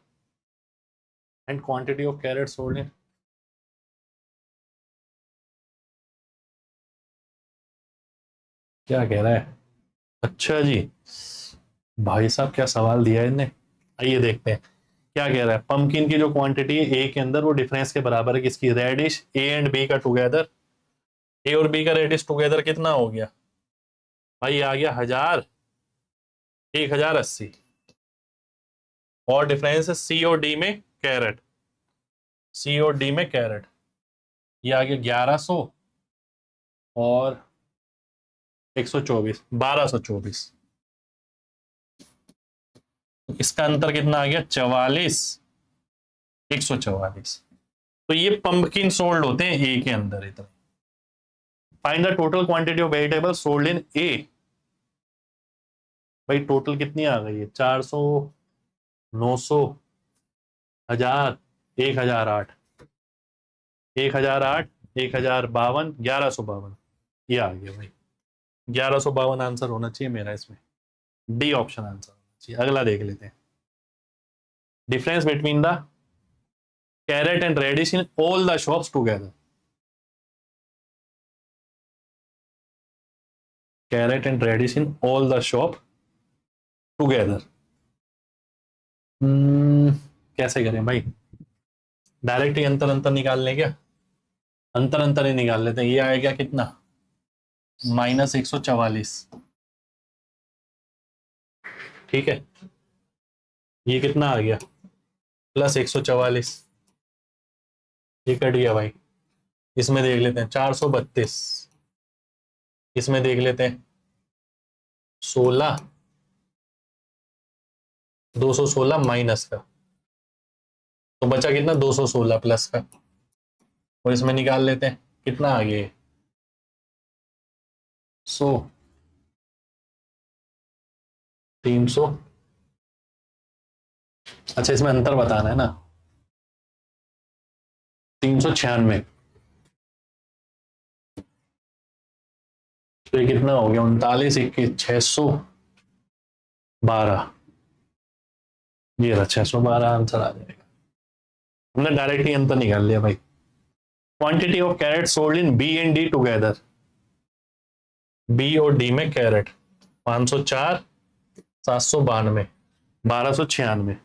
and quantity of carrot sold in। क्या कह रहा है? अच्छा जी, भाई साहब क्या सवाल दिया है इनने। आइए देखते हैं क्या कह रहा है। पंपकिन की जो क्वांटिटी है ए के अंदर वो डिफरेंस के बराबर है किसकी? रेडिश ए एंड बी का टुगेदर। ए और बी का रेडिश टुगेदर कितना हो गया भाई? आ गया 1000, 1080। और डिफरेंस है सी और डी में कैरेट, सी और डी में कैरेट। ये आ गया 1100 और 124, 1224। इसका अंतर कितना आ गया? 44, 144। तो ये पंपकिन सोल्ड होते हैं ए के अंदर इतने। Find the total quantity of vegetable sold in A. भाई टोटल कितनी आ गई है? 400, 900, 1000, 1008, 1008, 1052, 1152। ये आ गया भाई, 1152 आंसर होना चाहिए मेरा इसमें। डी ऑप्शन आंसर होना चाहिए। अगला देख लेते हैं। Difference between the carrot and radish in all the shops together. Carrot and radish in all the shop together. कैसे करें भाई? डायरेक्ट ही अंतर अंतर निकाल लें क्या? अंतर अंतर ही निकाल लेते हैं। ये आएगा कितना? -144। ठीक है, ये कितना आ गया? +144। ये कट गया भाई। इसमें देख लेते हैं 432, इसमें देख लेते हैं 16, 216 माइनस का, तो बचा कितना? 216 प्लस का। और इसमें निकाल लेते हैं कितना आ गया? 100, 300। अच्छा इसमें अंतर बताना है ना। 396, तो ये कितना हो गया? 39, 21, 612। ये रहा 612 आंसर आ जाएगा। हमने डायरेक्टली अंतर निकाल लिया भाई। Quantity of carrot sold in B and D together. B और डी में carrot 504, 792, 1296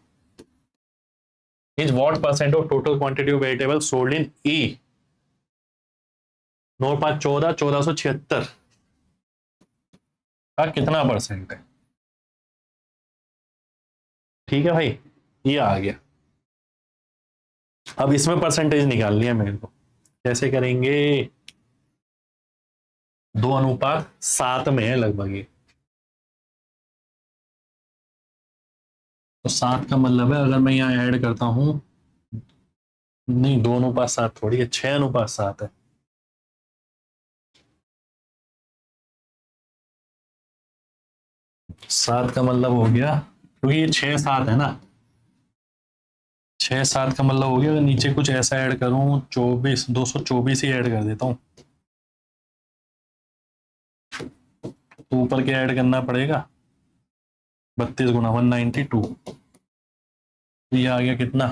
is what percent of total quantity of vegetable sold in E. 9 5 14, 1476 का कितना परसेंट है? ठीक है भाई, ये आ गया। अब इसमें परसेंटेज निकालनी है मेरे को। कैसे करेंगे? 2:7 में है लगभग ये। तो 7 का मतलब है, अगर मैं यहाँ ऐड करता हूं, नहीं 2:7 थोड़ी है, 6:7 है। सात का मतलब हो गया, क्योंकि ये 6-7 है ना, 6-7 का मतलब हो गया। अगर नीचे कुछ ऐसा ऐड करूं, 24, 224 ही ऐड कर देता हूं, तो ऊपर क्या ऐड करना पड़ेगा? 32 गुना 192। तो ये आ गया कितना?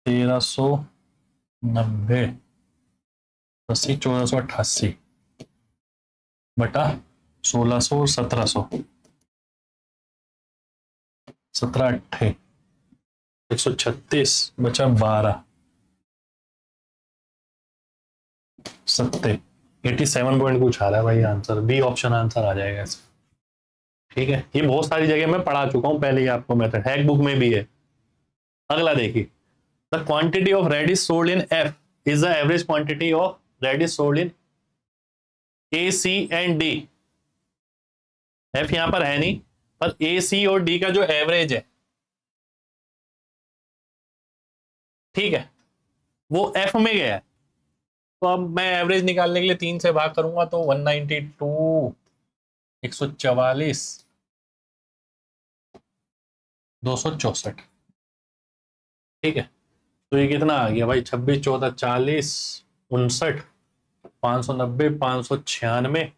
1390, 80, 1488 बटा 1600 और 1700, 17 8 136 बचा 12 70, 87 पॉइंट कुछ आ रहा है भाई आंसर। बी ऑप्शन आंसर आ जाएगा इसमें। ठीक है, ये बहुत सारी जगह मैं पढ़ा चुका हूं पहले ही आपको, मेथड हैक बुक में भी है। अगला देखिए, the quantity of radish sold in F is the average quantity of radish sold in A, C and D. F यहां पर है नहीं, पर ए, सी और डी का जो एवरेज है, ठीक है, वो एफ में गया है। तो अब मैं एवरेज निकालने के लिए 3 से भाग करूंगा तो 192, 144, 264, ठीक है। तो ये कितना आ गया भाई, 26, 14, 40, 59, 590, 596,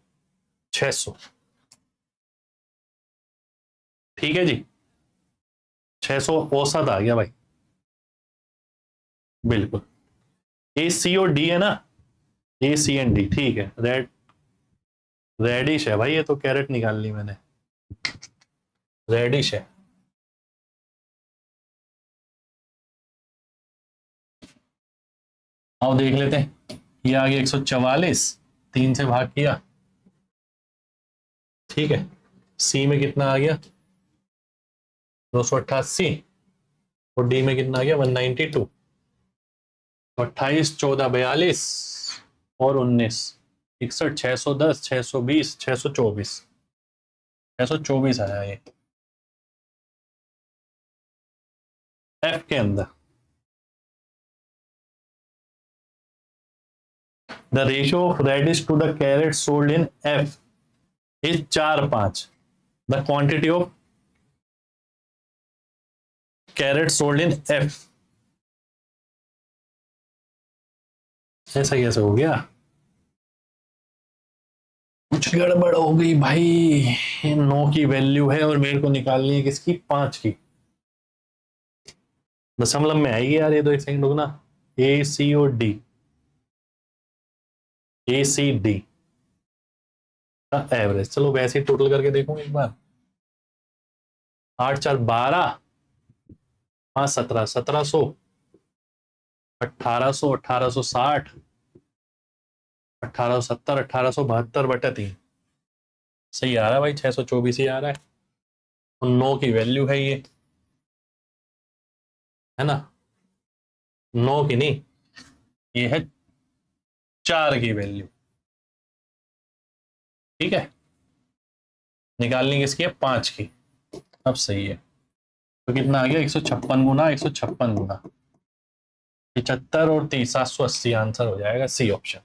600, ठीक है जी। 600 औसत आ गया भाई, बिल्कुल। ए, सी और डी है ना, ए, सी एंड डी, ठीक है। रेडिश है भाई, ये तो कैरेट निकाल ली मैंने, रेडिश है। आओ देख लेते हैं, ये आ गया 144, 3 से भाग किया, ठीक है। सी में कितना आ गया, 288, और डी में कितना आ गया, 192। 28, 14, 42 और 19, 61, 610, 620, 624, 624 आया ये एफ के अंदर। The ratio of radish to the carrot sold in F is 4:5। The quantity of carrot sold in F, ऐसा कैसे हो गया, कुछ गड़बड़ हो गई भाई। 9 की वैल्यू है और मेरे को निकालनी है किसकी, 5 की। दशमलव में आएगी यार ये तो, एक सेकंड रुकना। ए, सी और डी, ए, सी, डी का एवरेज, चलो वैसे ही टोटल करके देखूंगा एक बार। 8, 4, 12, 5, 17, 1700, 1800, 1860, 1870, 1872/3, सही आ रहा है भाई, 624 ही आ रहा है। और 9 की वैल्यू है ये, है ना, 9 की नहीं, ये है 4 की वैल्यू, ठीक है। निकालनी किसकी है, 5 की। अब सही है, तो कितना आ गया, 156 गुना 156 गुना 75 और 30, 780 आंसर हो जाएगा, सी ऑप्शन।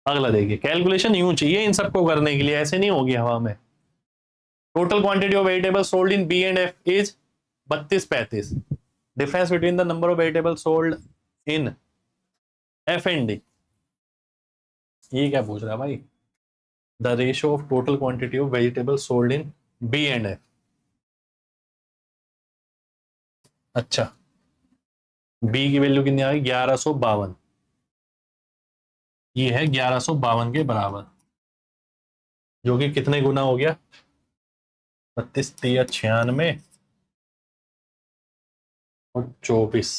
अगला देखिए, कैलकुलेशन यूं चाहिए इन सबको करने के लिए, ऐसे नहीं होगी हवा में। Total quantity of vegetable sold in B and F is 32-35। Difference between the number of vegetable sold in F and D, ये क्या पूछ रहा है भाई। The ratio of total quantity of vegetable sold in B and F, अच्छा, B की value कितनी आ गई, 1152, ये है 1152 के बराबर, जो कि कितने गुना हो गया, 32, 96 और 24,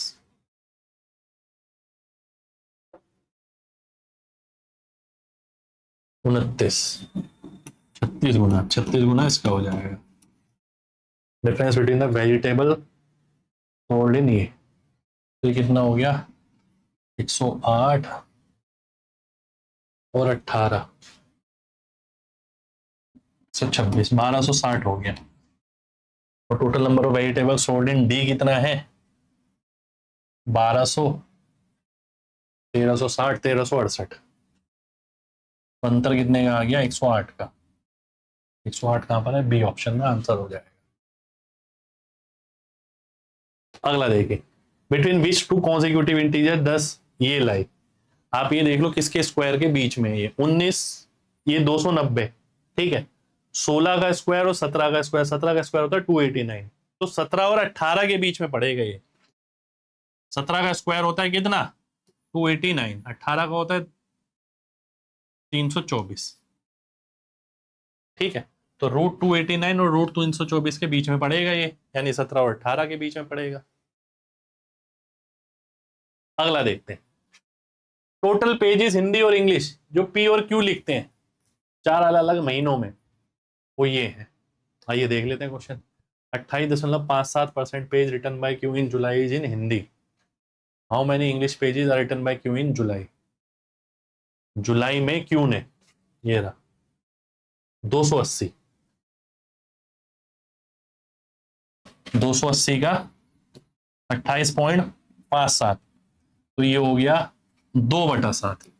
29, 36 गुना, 36 गुना इसका हो जाएगा। Difference between the vegetable sold इन, ये तो कितना हो गया, 108 और 18, 126, 1260 हो गया। और total number of vegetable sold in D कितना है, 1200, 1360, 1368, अंतर कितने का आ गया, 108 का। 108 कहां पर है, बी ऑप्शन में आंसर हो जाएगा। अगला देखिए, between which to consecutive integer 10 ये लाई, आप ये देख लो किसके स्क्वायर के बीच में, ये 19, ये 290, ठीक है। 16 का स्क्वायर और 17 का स्क्वायर, 17 का स्क्वायर होता है 289, तो 17 और 18 के बीच में पड़ेगा ये। 17 का स्क्वायर होता है कितना, 289, 18 का होता है 324, ठीक है। तो √289 और √324 के बीच में पड़ेगा ये, यानी 17 और 18 के बीच में पड़ेगा। अगला देखते हैं, टोटल पेजेस हिंदी और इंग्लिश जो पी और क्यू लिखते हैं 4 अलग अलग महीनों में, वो ये है। आइए देख लेते हैं question. 28.57% page written by Q in July is in Hindi. How many English pages are written by Q in July? जुलाई में क्यू ने, ये रहा 280, 280 का 28.57, तो ये हो गया 2/7।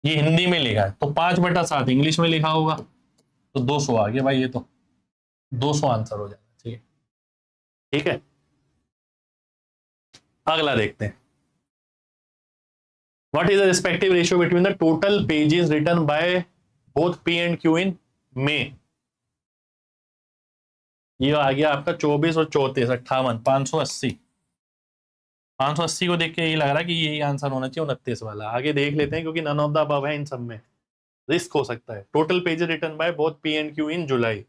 ये हिंदी में लिखा है तो 5/7 इंग्लिश में लिखा होगा, तो 200 आ गया भाई, ये तो 200 आंसर हो जाना चाहिए। ठीक है, अगला देखते हैं। What is the respective ratio between the total pages written by both P and Q in May? ये आ गया आपका 24 और 34, 58, 580। 580 को देख के ये लग रहा है कि यही आंसर होना चाहिए, 29 वाला। आगे देख लेते हैं, क्योंकि नन ऑफ द अबव है इन सब में, रिस्क हो सकता है। Total pages written by both P and Q in July,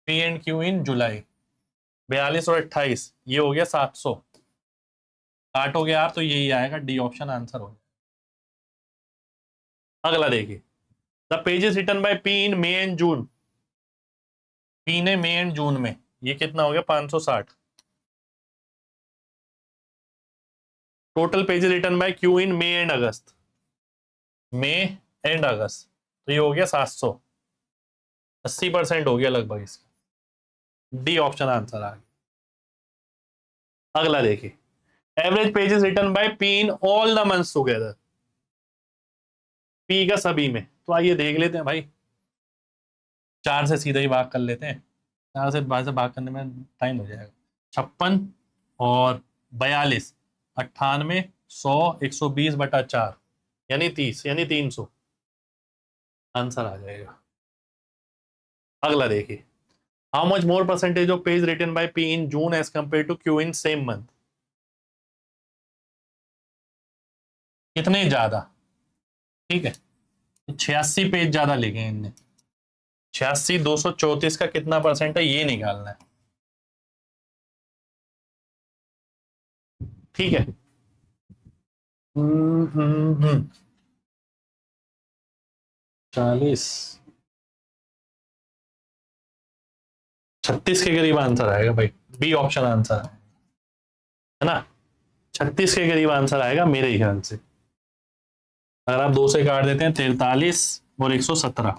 P and Q in July 42 और 28, ये हो गया 700। काटोगे आप तो यही आएगा, डी ऑप्शन आंसर हो गया। अगला देखिए, the pages written by P in May and June. P ने मे एंड जून में, ये कितना हो गया? 560। Total pages written by Q in May and August, May and August, तो ये हो गया 700। 80% हो गया लगभग इसका, डी ऑप्शन आंसर आ गया। अगला देखिए, average pages written by P in all the months together. P का सभी में, तो आइए देख लेते हैं भाई। 4 से सीधा ही भाग कर लेते हैं, 4 से भाग करने में टाइम हो जाएगा। 56 और 42, 98, 100, 120/4, यानी 30, यानी 300 आंसर आ जाएगा। अगला देखिए, how much more percentage of page written by P in June as compare to Q in same month? कितने ज्यादा? ठीक है, 86 पेज ज्यादा लिखे हैं इनने। 86 234 का कितना परसेंट है, ये निकालना है। ठीक है, 40, 36 के करीब आंसर आएगा भाई, बी ऑप्शन आंसर है ना। 36 के करीब आंसर आएगा मेरे ख्याल से। अगर आप 2 से काट देते हैं, 43 और 117,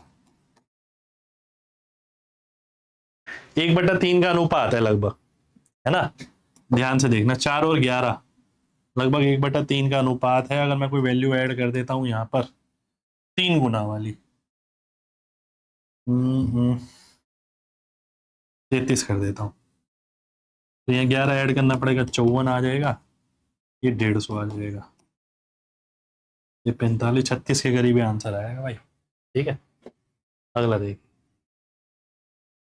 1/3 का अनुपात है लगभग, है ना। ध्यान से देखना, 4 और 11 लगभग 1/3 का अनुपात है। अगर मैं कोई वैल्यू ऐड कर देता हूं यहाँ पर 3 गुना वाली, 33 कर देता हूँ, तो यहाँ 11 ऐड करना पड़ेगा, 54 आ जाएगा, ये 150 आ जाएगा, ये 45, 36 के करीब आंसर आएगा भाई। ठीक है, अगला देख,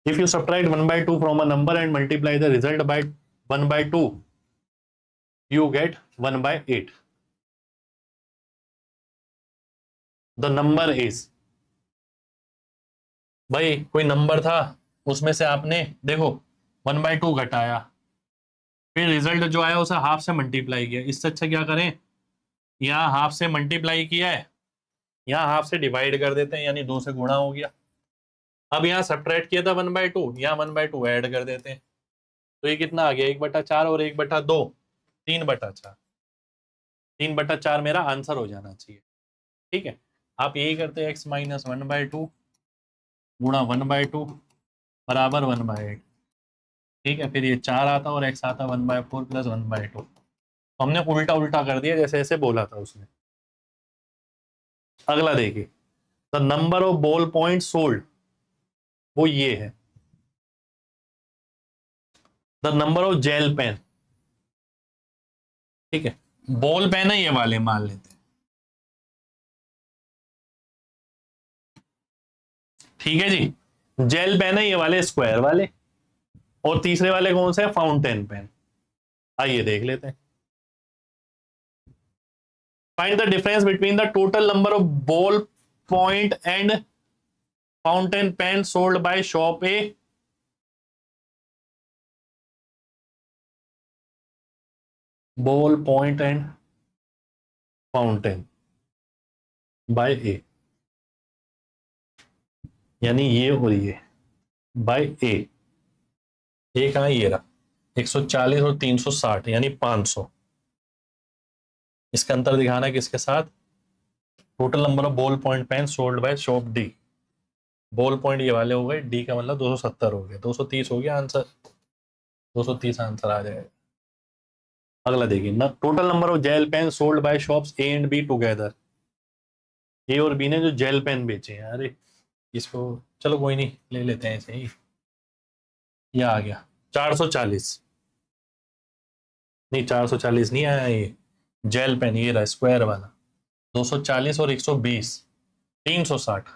if you subtract 1/2 from a number and multiply the result by 1/2, you get 1/8. The number is, भाई कोई नंबर था, उसमें से आपने देखो 1/2 घटाया, फिर रिजल्ट जो आया उसे हाफ से मल्टीप्लाई किया। इससे अच्छा क्या करें, यहाँ हाफ से मल्टीप्लाई किया है, यहाँ हाफ से डिवाइड कर देते हैं, यानी 2 से गुणा हो गया। अब यहाँ सब्ट्रैक्ट किया था 1/2, यहाँ 1/2 ऐड कर देते हैं, तो ये कितना आ गया? 1/4 और 1/2, 3/4, 3/4 मेरा आंसर हो जाना चाहिए। ठीक है, आप यही करते हैं, x - 1/2 गुणा 1/2 बराबर 1/8। ठीक है, फिर ये 4 आता और x आता 1/4 प्लस 1/2। तो हमने उल्टा उल्टा कर दिया, जैसे जैसे बोला था उसने। अगला देखिए, the number of ball point sold, वो ये है। The number of gel pen, ठीक है, बॉल पेन है ये वाले मान लेते हैं। ठीक है जी, जेल पेन है ये वाले स्क्वायर वाले, और तीसरे वाले कौन से? Fountain pen. आइए देख लेते हैं। Find the difference between the total number of ball point and fountain pen sold by shop A. Ball point and fountain by A, यानी ये और ये बाय ए, ये कहाँ, ये रहा 140 और 360 यानी 500। इसका अंतर दिखाना है किसके साथ, total number of ball point pen sold by shop D. Ball point ये वाले हो गए, डी का मतलब 270 हो गया, 230 हो गया आंसर, 230 आंसर आ जाएगा। अगला देखिए ना, total number of gel pen sold by shops A and B together. A और बी ने जो जेल पेन बेचे हैं, अरे इसको चलो कोई नहीं, ले लेते हैं ऐसे ही। ये आ गया 440, नहीं 440 नहीं आया ये, जेल पेन ये रहा स्क्वायर वाला, 240 और 120, 360।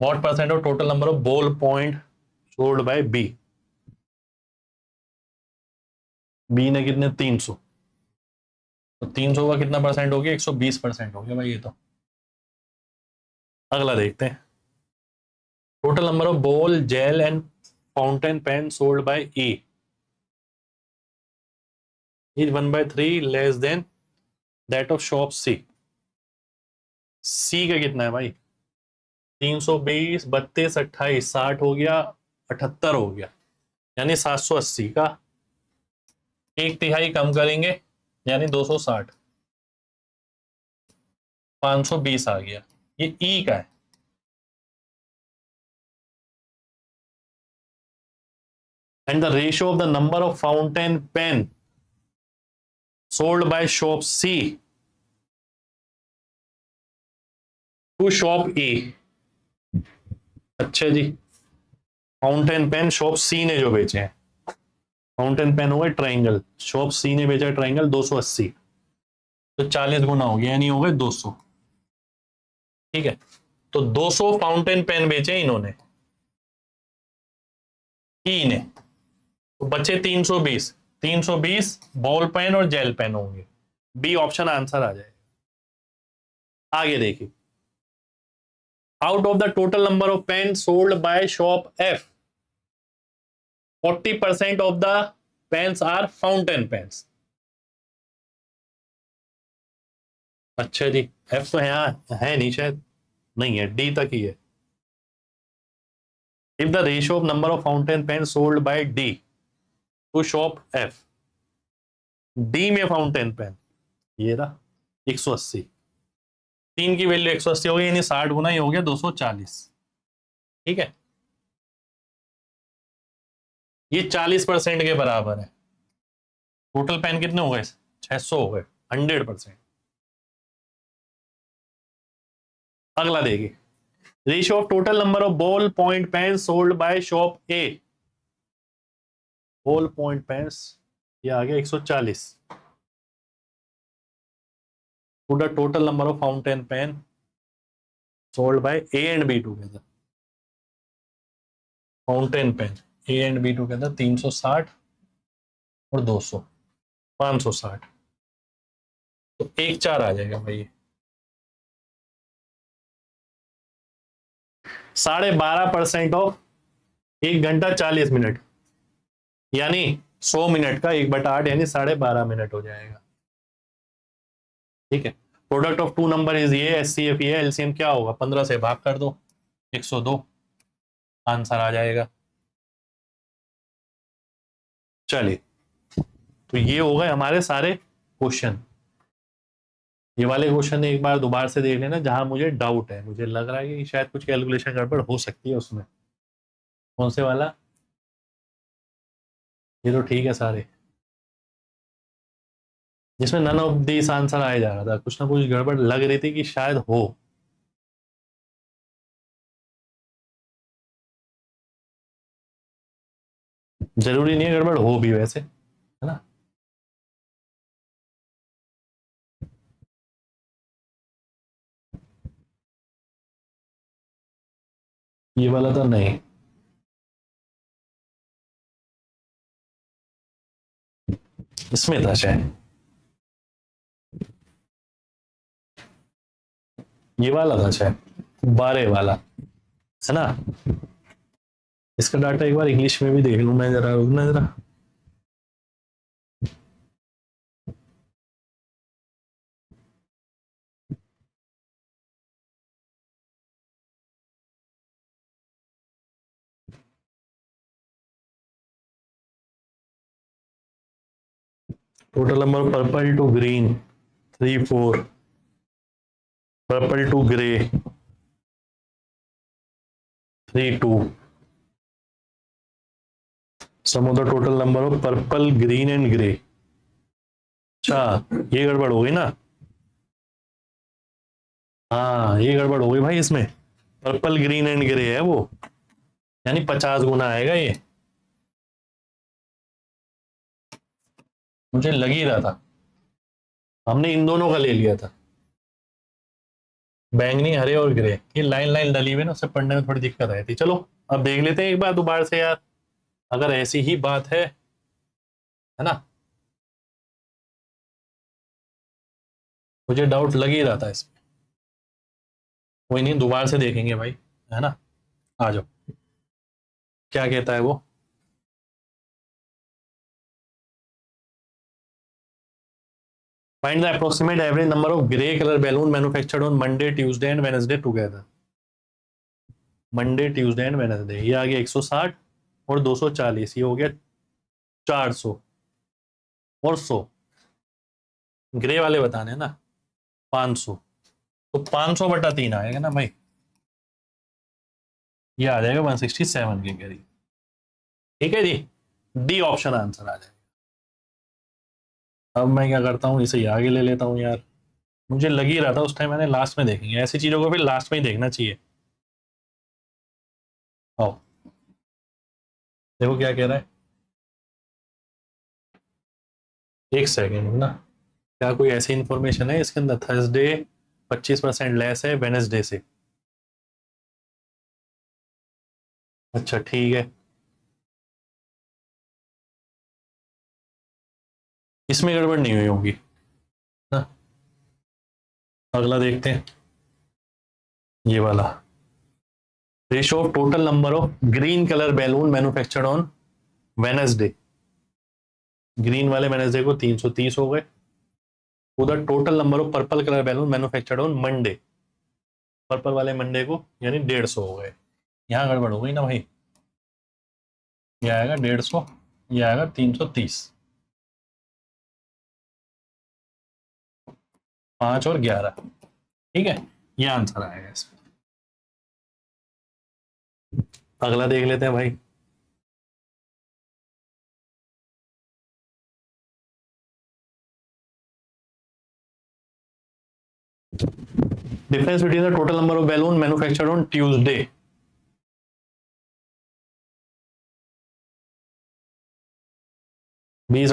What percent of total number of ball point sold by B. B ने कितने, 300, तो 300 का कितना परसेंट हो गया, 120% हो गया भाई ये तो। अगला देखते हैं, total number of ball gel and fountain pen sold by E is 1/3 less than that of shop C. C का कितना है भाई, 320, 32, 28, 60 हो गया, 78 हो गया, यानी 780 का एक तिहाई कम करेंगे, यानी 260, 520 आ गया, ये ई का है। And the ratio of the number of fountain pen sold by shop C to shop A. अच्छा जी, फाउंटेन पेन शॉप सी ने जो बेचे हैं, फाउंटेन पेन हो गए ट्राइंगल, शॉप सी ने बेचा ट्राइंगल 280, तो 40 गुना हो गया, यानी हो गए 200। ठीक है, तो 200 फाउंटेन पेन बेचे इन्होंने, ई ने, तो बचे 320, 320 बॉल पेन और जेल पेन होंगे, बी ऑप्शन आंसर आ जाएगा। आगे देखिए, out of the total number of pen sold by shop F 40% of the pens are fountain pens. अच्छा जी, एफ तो यहाँ है नहीं शायद, नहीं है, डी तक ही है। If the ratio of number of fountain pen sold by D to shop F, D में फाउंटेन पेन ये रहा 180, तीन की वैल्यू 180 हो गई, यानी 60 गुना ही हो गया 240। ठीक है, ये 40% के बराबर है। टोटल पेन कितने हो गए, 600 हो गए, 100%। अगला देखिए, ratio of total number of ball point pen sold by shop A, ball point pens ये आ गया 140 to the total number of fountain pen sold by A and B together. Fountain pen A and B together 360 और 200, 560, तो 1,4 आ जाएगा भाई। 12.5% of 1 घंटा 40 minute, यानी 100 minute का 1/8 यानी 12.5 मिनट हो जाएगा। ठीक है, product of two number is ये, एस सी एफ ये, एलसीएम क्या होगा, 15 से भाग कर दो, 102, आंसर आ जाएगा। चलिए, तो ये हो गए हमारे सारे क्वेश्चन। ये वाले क्वेश्चन एक बार दोबारा से देख लेना, जहां मुझे डाउट है, मुझे लग रहा है कि शायद कुछ कैलकुलेशन गड़बड़ हो सकती है उसमें। कौन से वाला, ये तो ठीक है सारे, जिसमें नन ऑफ दिस आंसर आया जा रहा था, कुछ ना कुछ गड़बड़ लग रही थी कि शायद हो। जरूरी नहीं है गड़बड़ हो भी वैसे, है ना। ये वाला तो नहीं, इसमें था शायद, ये वाला था शायद 12 वाला, है ना। इसका डाटा एक बार इंग्लिश में भी देख लूं मैं, जरा रुकना जरा। Total number of purple to green 3 4, purple to grey 3 2, sum of the total number of purple green and grey. अच्छा, ये गड़बड़ हो गई ना। हाँ, ये गड़बड़ हो गई भाई, इसमें पर्पल ग्रीन एंड ग्रे है वो, यानी 50 गुना आएगा ये। मुझे लग ही रहा था, हमने इन दोनों का ले लिया था, बैंगनी हरे और ग्रे। ये लाइन लाइन डली हुई ना, उससे पढ़ने में थोड़ी दिक्कत आई थी। चलो अब देख लेते हैं एक बार दोबारा से यार, अगर ऐसी ही बात है ना। मुझे डाउट लग ही रहा था इसमें। कोई नहीं, दोबारा से देखेंगे भाई, है ना। आ जाओ, क्या कहता है वो। Find the approximate average number of grey colour balloon manufactured on Monday Tuesday and Wednesday together. Monday Tuesday and Wednesday, ये आ गया 160 और 240, ये हो गया 400 और 100। ग्रे वाले बताने हैं ना, 500, तो 500 बटा 3 आएगा ना भाई, ये आ जाएगा 167 के करीब। ठीक है जी, डी ऑप्शन आंसर आ जाएगा। अब मैं क्या करता हूँ, इसे आगे ले लेता हूँ यार, मुझे लग ही रहा था उस टाइम, मैंने लास्ट में देखेंगे ऐसी चीजों को, फिर लास्ट में ही देखना चाहिए। आओ देखो क्या कह रहा है, एक सेकेंड ना, क्या कोई ऐसी इंफॉर्मेशन है इसके अंदर। थर्सडे 25% लेस है वेनेसडे से। अच्छा ठीक है, इसमें गड़बड़ नहीं हुई होगी ना। अगला देखते हैं, ये वाला। Ratio of total number of green colour balloon manufactured on Wednesday. Green वाले वेनेसडे को 330 हो गए। उधर total number of purple colour balloon manufactured on Monday, purple वाले मंडे को यानी 150 हो गए। यहाँ गड़बड़ हो गई ना भाई, ये आएगा 150, ये आएगा 330। 5 और 11, ठीक है, ये आंसर आएगा इसमें। अगला देख लेते हैं भाई। Difference between the total number of balloon manufactured on Tuesday. 20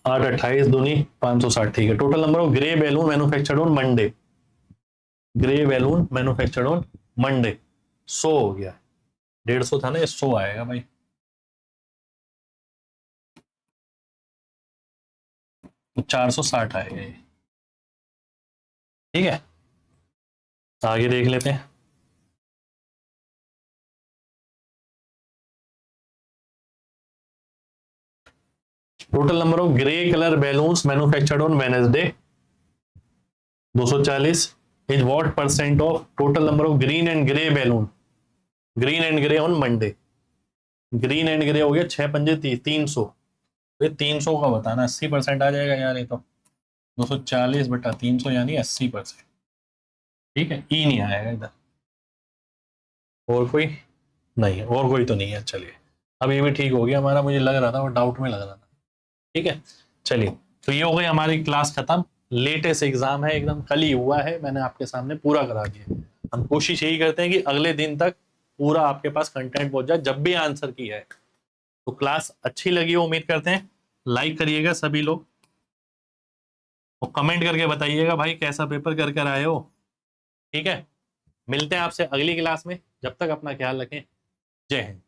8 28 दूनी 560, ठीक है। Total number of grey balloon manufactured on Monday, grey balloon manufactured on Monday 100 हो गया। 150 था ना, ये 100 आएगा भाई। तो 460 आएगा ये, ठीक है। आगे देख लेते हैं। Total number of grey colour balloons manufactured on Wednesday 240 is what percent of total number of green and grey balloon, green and grey on Monday. Green and grey हो गया 6 पंजे 300, तो 300 का बताना, 80% आ जाएगा यार ये तो। 240 बटा 300 यानी 80%, ठीक है। ई नहीं आएगा इधर, और कोई नहीं, और कोई तो नहीं है। चलिए अब ये भी ठीक हो गया हमारा, मुझे लग रहा था वो डाउट में लग रहा था, ठीक है। चलिए, तो ये हो गई हमारी क्लास खत्म। लेटेस्ट एग्जाम है, एकदम कल ही हुआ है, मैंने आपके सामने पूरा करा दिया। हम कोशिश यही करते हैं कि अगले दिन तक पूरा आपके पास कंटेंट पहुंच जाए, जब भी आंसर की है। तो क्लास अच्छी लगी हो उम्मीद करते हैं, लाइक करिएगा सभी लोग, और कमेंट करके बताइएगा भाई कैसा पेपर कर कर आए हो, ठीक है। मिलते हैं आपसे अगली क्लास में, जब तक अपना ख्याल रखें। जय हिंद।